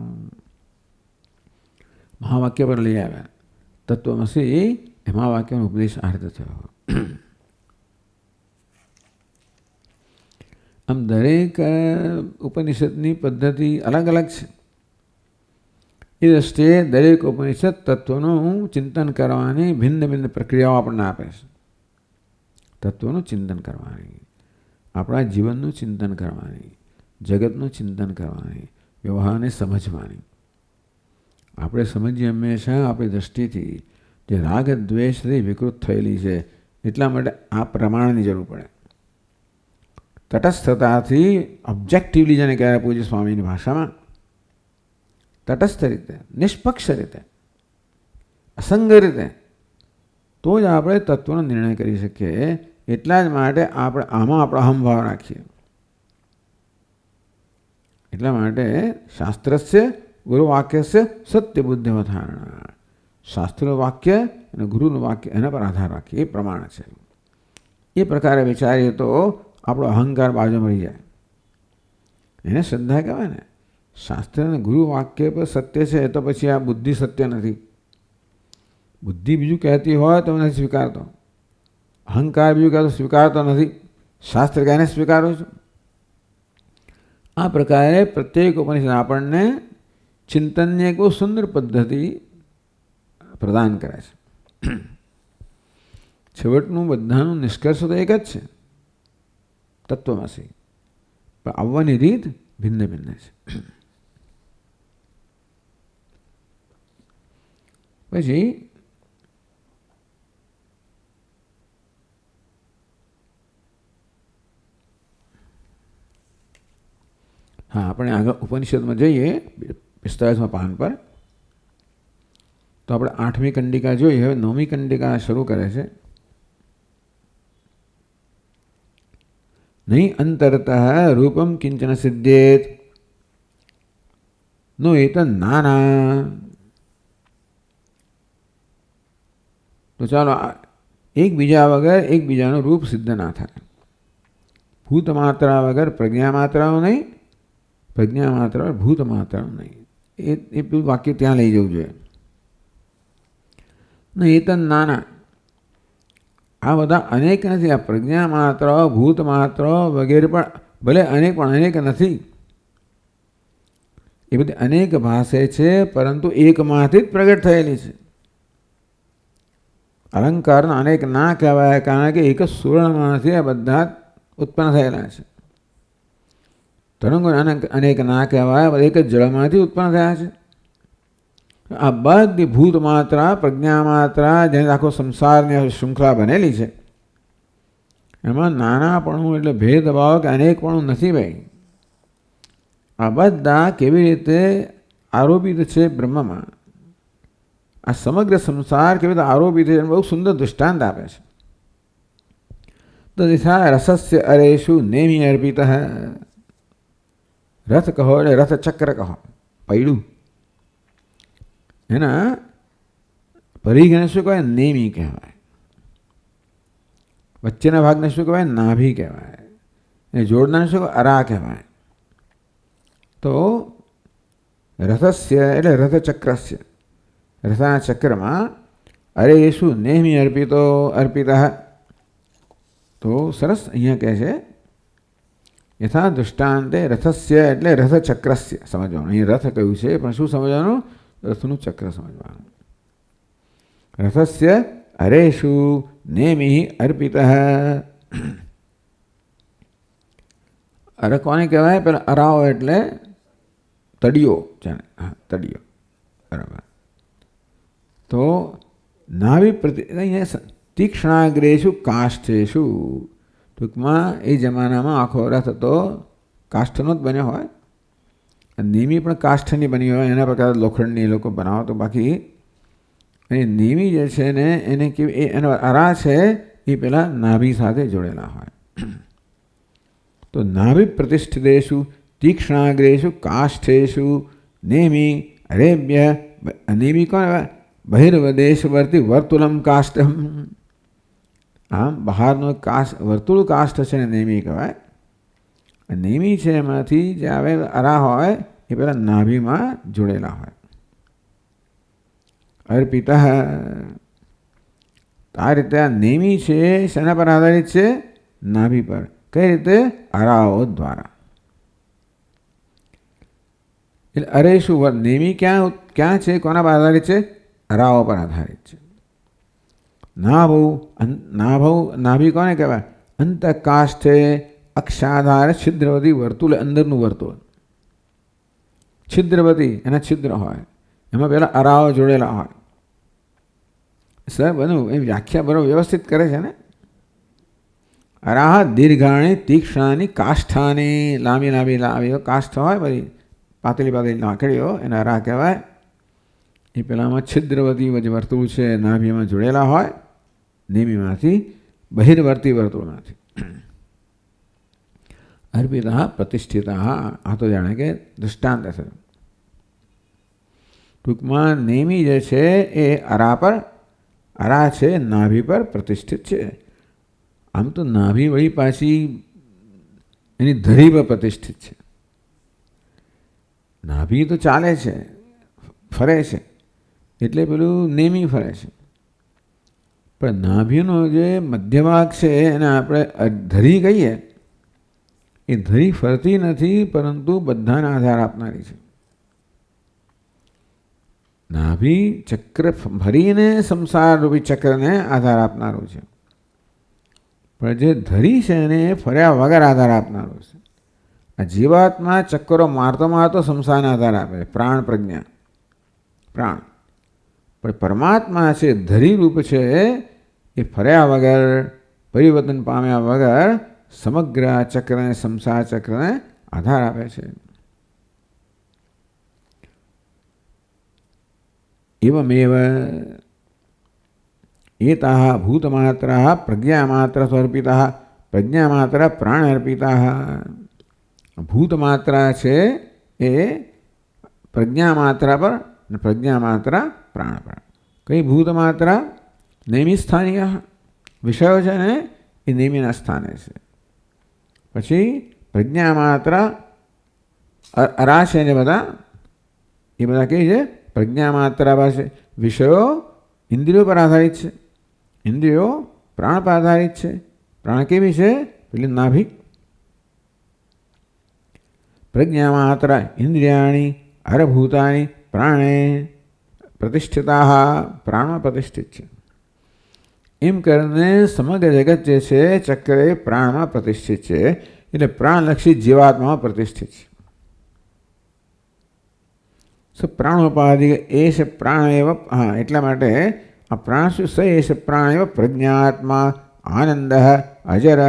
મહાવાક્ય પર લઈ આવ્યા. તત્વમસી એ મહાવાક્યનો ઉપદેશ અર્થ થયો. આમ દરેક ઉપનિષદની પદ્ધતિ અલગ અલગ છે. એ દ્રષ્ટિએ દરેક ઉપનિષદ તત્વનું ચિંતન કરવાની ભિન્ન ભિન્ન પ્રક્રિયાઓ આપણને આપે છે. તત્વનું ચિંતન કરવાની, આપણા જીવનનું ચિંતન કરવાની, જગતનું ચિંતન કરવાની, વ્યવહારને સમજવાની. આપણે સમજીએ હંમેશા આપણી દ્રષ્ટિથી જે રાગ દ્વેષથી વિકૃત થયેલી છે એટલા માટે આ પ્રમાણની જરૂર પડે. તટસ્થતાથી ઓબ્જેક્ટિવલી જેને કહેવાય પૂજ્ય સ્વામીની ભાષામાં તટસ્થ રીતે, નિષ્પક્ષ રીતે, અસંગ રીતે તો જ આપણે તત્વનો નિર્ણય કરી શકીએ. એટલા જ માટે આપણે આમાં આપણો અહંભાવ રાખીએ. એટલા માટે શાસ્ત્રસ્ય ગુરુવાક્યસ્ય સત્ય બુદ્ધિવધારણા. શાસ્ત્રનું વાક્ય અને ગુરુનું વાક્ય એના પર આધાર રાખીએ. એ પ્રમાણ છે. એ પ્રકારે વિચારીએ તો આપણો અહંકાર બાજુ મળી જાય. એને શ્રદ્ધા કહેવાય ને. શાસ્ત્ર અને ગુરુ વાક્ય પર સત્ય છે તો પછી આ બુદ્ધિ સત્ય નથી. બુદ્ધિ બીજું કહેતી હોય તો નથી સ્વીકારતો. અહંકાર બીજું કહેતો સ્વીકારતો નથી. શાસ્ત્ર કહેને સ્વીકારો છો. આ પ્રકારે પ્રત્યેક ઉપનિષદ આપણને ચિંતનની એક બહુ સુંદર પદ્ધતિ પ્રદાન કરે છે. છેવટનું બધાનું નિષ્કર્ષ તો એક જ છે, તત્વમસી. પણ આવવાની રીત ભિન્ન ભિન્ન છે. પછી હા, આપણે આગળ ઉપનિષદમાં જઈએ 45મા પાન પર. તો આપણે 8મી કંડિકા જોઈએ. હવે 9મી કંડિકા શરૂ કરે છે. નહીં અંતરતઃ રૂપમ કિંચન સિદ્ધેત નો એત નાના. તો ચાલો એકબીજા વગર એકબીજાનું રૂપ સિદ્ધ ના થાય. ભૂત માત્રા વગર પ્રજ્ઞા માત્રાઓ નહીં, પ્રજ્ઞા માત્રા ભૂત માત્રાઓ નહીં. એ વાક્ય ત્યાં લઈ જવું જોઈએ. એ તો નાના. આ બધા અનેક નથી. આ પ્રજ્ઞા માત્ર, ભૂત માત્ર વગેરે પણ ભલે અનેક પણ અનેક નથી. એ બધી અનેક ભાષે છે પરંતુ એકમાંથી જ પ્રગટ થયેલી છે. અલંકારના અનેક ના કહેવાય કારણ કે એક જ સુવર્ણમાંથી આ બધા ઉત્પન્ન થયેલા છે. તરંગો અનેક ના કહેવાય એક જ જળમાંથી ઉત્પન્ન થયા છે. આ બધી ભૂત માત્રા, પ્રજ્ઞા માત્રા જેને આખો સંસારની શૃંખલા બનેલી છે એમાં નાનાપણું એટલે ભેદભાવ કે અનેકપણું નથી ભાઈ. આ બધા કેવી રીતે આરોપિત છે બ્રહ્મમાં. આ સમગ્ર સંસાર કેવી રીતે આરોપિત છે બહુ સુંદર દૃષ્ટાંત આપે છે. તો દિશા રસસ્ય અરેશુ નેમી અર્પિત. રથ કહો એટલે રથચક્ર કહો, પૈડું. એના પરિઘને શું કહેવાય? નેમી કહેવાય. વચ્ચેના ભાગને શું કહેવાય? નાભી કહેવાય. એ જોડનાર શું અરા કહેવાય. તો રથસ્ય એટલે રથચક્રસ્ય, રથના ચક્રમાં અરે એ શું નેહમી અર્પિત. તો સરસ અહીંયા કહે છે યથા દૃષ્ટાંતે રથસ્ય એટલે રથચક્રસ્ય સમજવાનું. અહીં રથ કહ્યું છે પણ શું સમજવાનું? રથનું ચક્ર સમજવાનું. રથસ્ય અરેષુ નેમિ અર્પિત. અરે કોને કહેવાય? પેલા અરાઓ એટલે તડિયો છે. હા, તડિયો. બરાબર. તો નાભિ પ્રતિ અહીંયા તીક્ષ્ણાગ્રેશુ કાષ્ઠેશુ, ટૂંકમાં એ જમાનામાં આખો રથ હતો કાષ્ઠનો જ બન્યો હોય. નેમી પણ કાષ્ઠની બની હોય, એના પ્રકાર લોખંડની એ લોકો બનાવો. તો બાકી એ નેમી જે છે ને એને કેવી એનો અરા છે એ પેલા નાભી સાથે જોડેલા હોય. તો નાભિ પ્રતિષ્ઠિતેષુ તીક્ષ્ણાગ્રેશુ કાષ્ઠેશુ નેમી અરેભ્ય. નેમી કોણ? બહિર્વદેશવર્તી વર્તુલમ કાષ્ઠમ. આમ બહારનો વર્તુળ કાષ્ઠ છે ને નેમી કહેવાય. નેમી છે એમાંથી જે આવે અરા હોય એ પેલા નાભીમાં જોડેલા હોય. અર્પિત. આ રીતે આ નેમી છે શેના પર આધારિત છે? નાભી પર. કઈ રીતે? અરાઓ દ્વારા. એટલે અરે શું નેમી ક્યાં છે? કોના પર આધારિત છે? અરાઓ પર આધારિત છે. નાભી કોને કહેવાય? અંતકાષ્ઠે અક્ષાધાર છિદ્રવતી વર્તુળ, અંદરનું વર્તુળ. છિદ્રવતી એના છિદ્ર હોય, એમાં પેલા અરાઓ જોડેલા હોય. સર બધું એ વ્યાખ્યા બરોબર વ્યવસ્થિત કરે છે ને. અરાહ દીર્ઘાણી તીક્ષ્ણાની કાષ્ઠાની. લાંબી કાષ્ઠ હોય બધી પાતળી લાકડીઓ, એને અરાહ કહેવાય. એ પેલામાં છિદ્રવતી વર્તુળ છે નાભીમાં જોડેલા હોય, નેમીમાંથી બહિર્વર્તી વર્તુળમાંથી. અર્પિતા પ્રતિષ્ઠિતા. આ તો જાણે કે દૃષ્ટાંત છે. ટૂંકમાં નેમી જે છે એ અરા છે નાભી પર પ્રતિષ્ઠિત છે. આમ તો નાભી વળી પાછી એની ધરી પર પ્રતિષ્ઠિત છે. નાભી તો ચાલે છે, ફરે છે, એટલે પેલું નેમી ફરે છે. પણ નાભીનો જે મધ્ય ભાગ છે એને આપણે ધરી કહીએ. એ ધરી ફરતી નથી, પરંતુ બધાને આધાર આપનારી છે. નાભી ચક્ર ભરીને સંસાર રૂપી ચક્રને આધાર આપનારું છે. પણ જે ધરી છે એને ફર્યા વગર આધાર આપનારો છે. આ જીવાત્મા ચક્કરો મારતો સંસારને આધાર આપે છે. પ્રાણ પ્રજ્ઞા પ્રાણ. પણ પરમાત્મા છે ધરી રૂપ છે, એ ફર્યા વગર પરિવર્તન પામ્યા વગર સમગ્ર ચક્રને સંસાર ચક્રને આધાર આપે છે. એવમેવ એતાઃ ભૂતમાત્રાઃ પ્રજ્ઞામાત્ર સ્વર્પિતાઃ પ્રજ્ઞામાત્ર પ્રાણ અર્પિતાઃ. ભૂતમાત્રા છે એ પ્રજ્ઞામાત્રા પર અને પ્રજ્ઞામાત્રા પ્રાણ પર. કઈ ભૂતમાત્રા? નેમી સ્થાનીય વિષયો છે ને એ નેમીના સ્થાને છે. પછી પ્રજ્ઞામાત્રા અરા છે ને બધા એ બધા કઈ છે? પ્રજ્ઞામાત્રા પાસે વિષયો ઇન્દ્રિયો પર આધારિત છે. ઇન્દ્રિયો પ્રાણ પર આધારિત છે. પ્રાણ કેવી છે? પેલી નાભી. પ્રજ્ઞામાત્ર ઇન્દ્રિયાણી હરભૂતાની પ્રાણે પ્રતિષ્ઠિતા. પ્રાણમાં પ્રતિષ્ઠિત છે. એમ કરીને સમગ્ર જગત જે છે ચક્ર એ પ્રાણમાં પ્રતિષ્ઠિત છે. એટલે પ્રાણલક્ષી જીવાત્મામાં પ્રતિષ્ઠિત છે. પ્રાણોપાધિક એશ પ્રાણ એવ. હા, એટલા માટે આ પ્રાણ શું? સ એશ પ્રાણ એવ પ્રજ્ઞાત્મા આનંદ અજર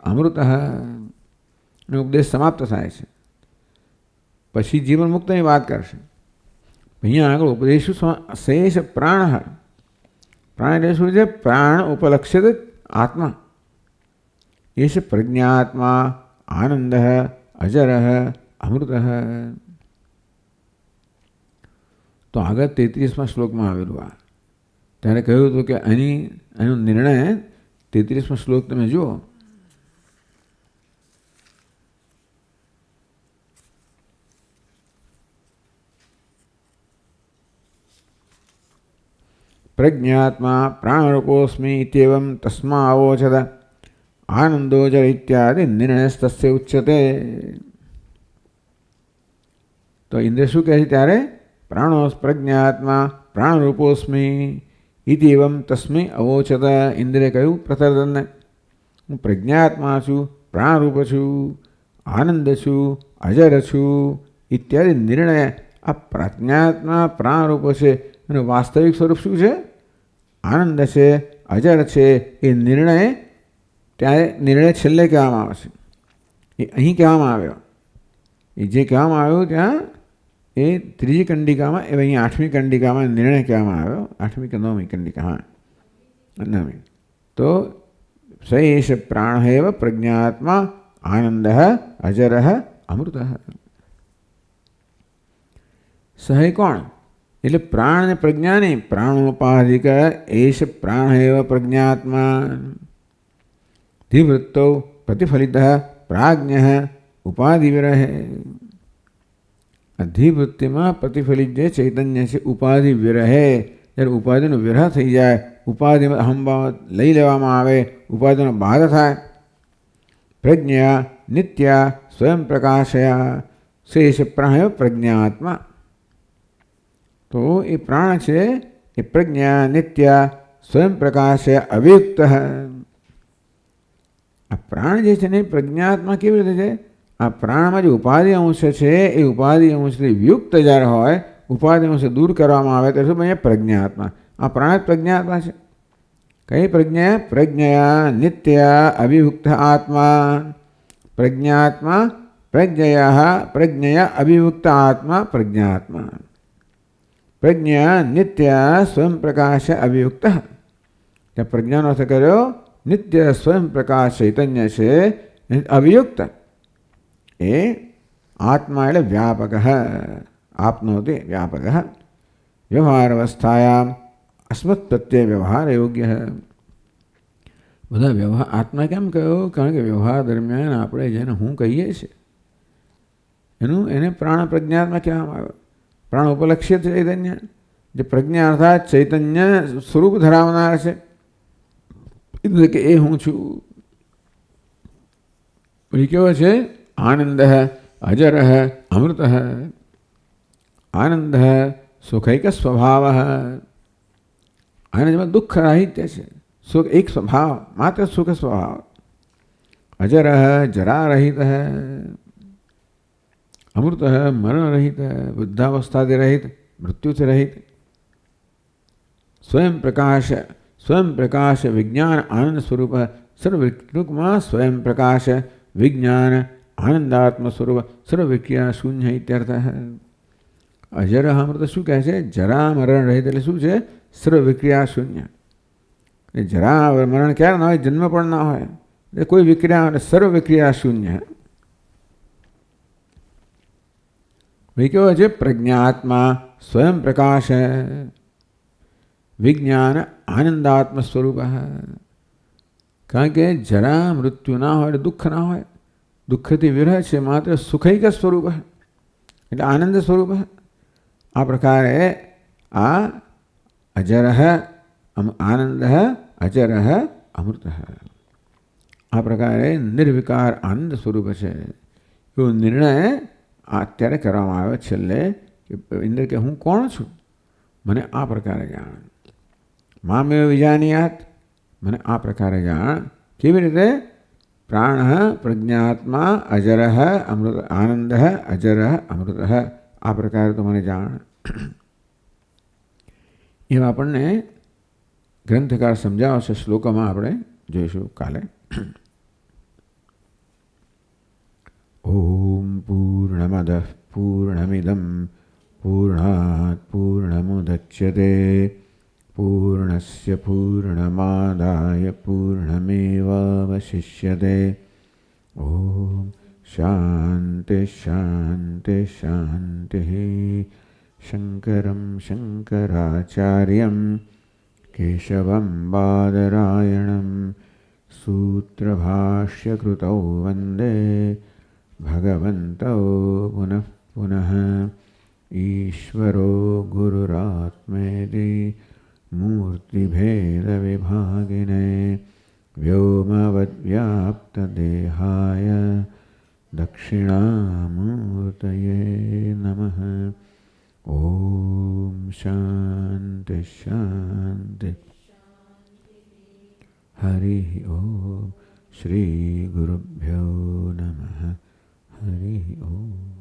અમૃત. એનો ઉપદેશ સમાપ્ત થાય છે. પછી જીવન મુક્તની વાત કરશે. અહીંયા આગળ ઉપદેશ શેષ પ્રાણ. પ્રાણ એટલે શું છે? પ્રાણ ઉપલક્ષિત આત્મા. એશ પ્રજ્ઞાત્મા આનંદ અજર અમૃત. તો આગળ 33મા શ્લોકમાં આવેલું આ. ત્યારે કહ્યું હતું કે એનો નિર્ણય 33મા શ્લોક તમે જુઓ. प्रज्ञात्मा प्राणरूपोऽस्मि इत्येवं तस्मावोचत आनंदोजर इत्यादि निर्णयस्तस्य उच्यते। तो इंद्र शू कहे त्यारे प्राणो प्रज्ञात्मा प्राणरूपोऽस्मि इत्येवं तस्मै अवोचत। इंद्रे कह્યું પ્રતર્દનને હું પ્રજ્ઞાત્મા છું, પ્રાણરૂપ છું, આનંદ છું, અજર છું ઇત્યાદि નિર્ણય આ પ્રજ્ઞાત્મા પ્રાણરૂપ છે અને વાસ્તવિક સ્વરૂપ શું છે? આનંદ છે, અજર છે. એ નિર્ણય ત્યારે નિર્ણય છેલ્લે કહેવામાં આવે છે, એ અહીં કહેવામાં આવ્યો. એ જે કહેવામાં આવ્યું ત્યાં એ ત્રીજી કંડિકામાં, એ અહીં 8મી કંડિકામાં નિર્ણય કહેવામાં આવ્યો. 8મી કે 9મી કંડિકામાં 9મી. તો स एष प्राण एव प्रज्ञात्मा आनंद अजर अमृत. सह कौन? એટલે પ્રાણ અને પ્રજ્ઞા નહીં, પ્રાણોપાધિક એષ પ્રાણ એવ પ્રજ્ઞાત્મા. ધીવૃત્તૌ પ્રતિફલિત પ્રાજ્ઞ ઉપાધિ વિરહ. અધિવૃત્તિમાં પ્રતિફલિત જે ચૈતન્ય છે ઉપાધિ વિરહે, જ્યારે ઉપાધિનો વિરહ થઈ જાય, ઉપાધિ અહંભાવ લઈ લેવામાં આવે, ઉપાધિનો બાધ થાય. પ્રજ્ઞા નિત્યા સ્વયં પ્રકાશયા શેષ પ્રાણ પ્રજ્ઞાત્મા. તો એ પ્રાણ છે એ પ્રજ્ઞા નિત્યા સ્વયં પ્રકાશય અવિયુક્ત. આ પ્રાણ જે છે ને પ્રજ્ઞાત્મા કેવી રીતે છે? આ પ્રાણમાં જે ઉપાધિ અંશ છે એ ઉપાધિ અંશથી વિયુક્ત જ્યારે હોય, ઉપાધિ અંશ દૂર કરવામાં આવે તો શું બને? પ્રજ્ઞાત્મા. આ પ્રાણ પ્રજ્ઞાત્મા છે. કઈ પ્રજ્ઞા? પ્રજ્ઞયા નિત્યા અવિયુક્ત આત્મા. પ્રજ્ઞાત્મા પ્રજ્ઞયા અવિયુક્ત આત્મા પ્રજ્ઞાત્મા. પ્રજ્ઞા નિત્ય સ્વયં પ્રકાશ અવિયુક્ત. ત્યાં પ્રજ્ઞાનો અર્થ કર્યો નિત્ય સ્વયં પ્રકાશ ચૈતન્ય છે અવિયુક્ત. એ આત્મા એટલે વ્યાપક, આપનોતિ વ્યાપક. વ્યવહાર અવસ્થાયામ અસ્મત પ્રત્યે વ્યવહાર યોગ્ય. બધા વ્યવહાર આત્મા કેમ કહ્યો? કારણ કે વ્યવહાર દરમિયાન આપણે જેને હું કહીએ છીએ એને પ્રાણ પ્રજ્ઞાત્મા કહેવામાં આવ્યો. પ્રાણ ઉપલક્ષ્ય ચૈતન્ય, જે પ્રજ્ઞા અર્થાત ચૈતન્ય સ્વરૂપ ધરાવનાર છે, એટલે કે એ હું છું. પછી કેવો છે? આનંદ અજર અમૃત. આનંદ સુખૈક સ્વભાવ. આનંદમાં દુઃખ રાહિત્ય છે, સુખ એક સ્વભાવ માત્ર સુખ સ્વભાવ. અજર જરા રહિત, अमृत मरण रहित, वृद्धावस्थादि रहित, मृत्यु से रहित. स्वयं प्रकाश विज्ञान आनंद स्वरूप. सर्व टूक में स्वयं प्रकाश विज्ञान आनंदात्म स्वरूप, सर्व विक्रिया शून्य इत्यर्थ है. अजर अमृत शू कहे? जरा मरण रहित એટલે શું છે? સર્વ વિક્રિયા શૂન્ય. જરા મરણ ક્યારે ના હોય? જન્મ પણ ના હોય, એટલે કોઈ વિક્રિયા, સર્વ વિક્રિયા શૂન્ય. भाई क्यों है? प्रज्ञात्मा स्वयं प्रकाश है, विज्ञान आनंदात्म स्वरूप है. कारण के जरा मृत्यु ना हो, दुख ना हो, दुख थी विरह से मात्र सुखैक स्वरूप है, એટલે આનંદ સ્વરૂપ है. આ પ્રકારે આ અજર આનંદ અજર અમૃત. આ પ્રકારે નિર્વિકાર આનંદ સ્વરૂપ છે. એવો નિર્ણય અત્યારે કરવામાં આવ્યો છેલ્લે કે ઇન્દ્ર કે હું કોણ છું? મને આ પ્રકારે જાણ. મામેવ વિજાનીયાત, મને આ પ્રકારે જાણ. કેવી રીતે? પ્રાણ પ્રજ્ઞાત્મા અજર અમૃત, આનંદ અજર અમૃત. આ પ્રકારે તો મને જાણ. એવા આપણને ગ્રંથકાર સમજાવશે. શ્લોકમાં આપણે જોઈશું કાલે. ओम पूर्णमदः पूर्णमिदं पूर्णात् पूर्णमुदच्यते पूर्णस्य पूर्णमादाय पूर्णमेवावशिष्यते. ओम शांति शांति शांति. शंकरं शंकराचार्यं केशवं बादरायणं सूत्रभाष्यकृतौ वन्दे भगवन्तौ पुनः पुनः. ईश्वरो गुरुरात्मेति मूर्तिभेदविभागिने व्योमवद्व्याप्तदेहाय दक्षिणामूर्तये नमः। ॐ शान्ति शान्ति। हरिः ॐ। श्रीगुरुभ्यो नमः। हरिः ॐ।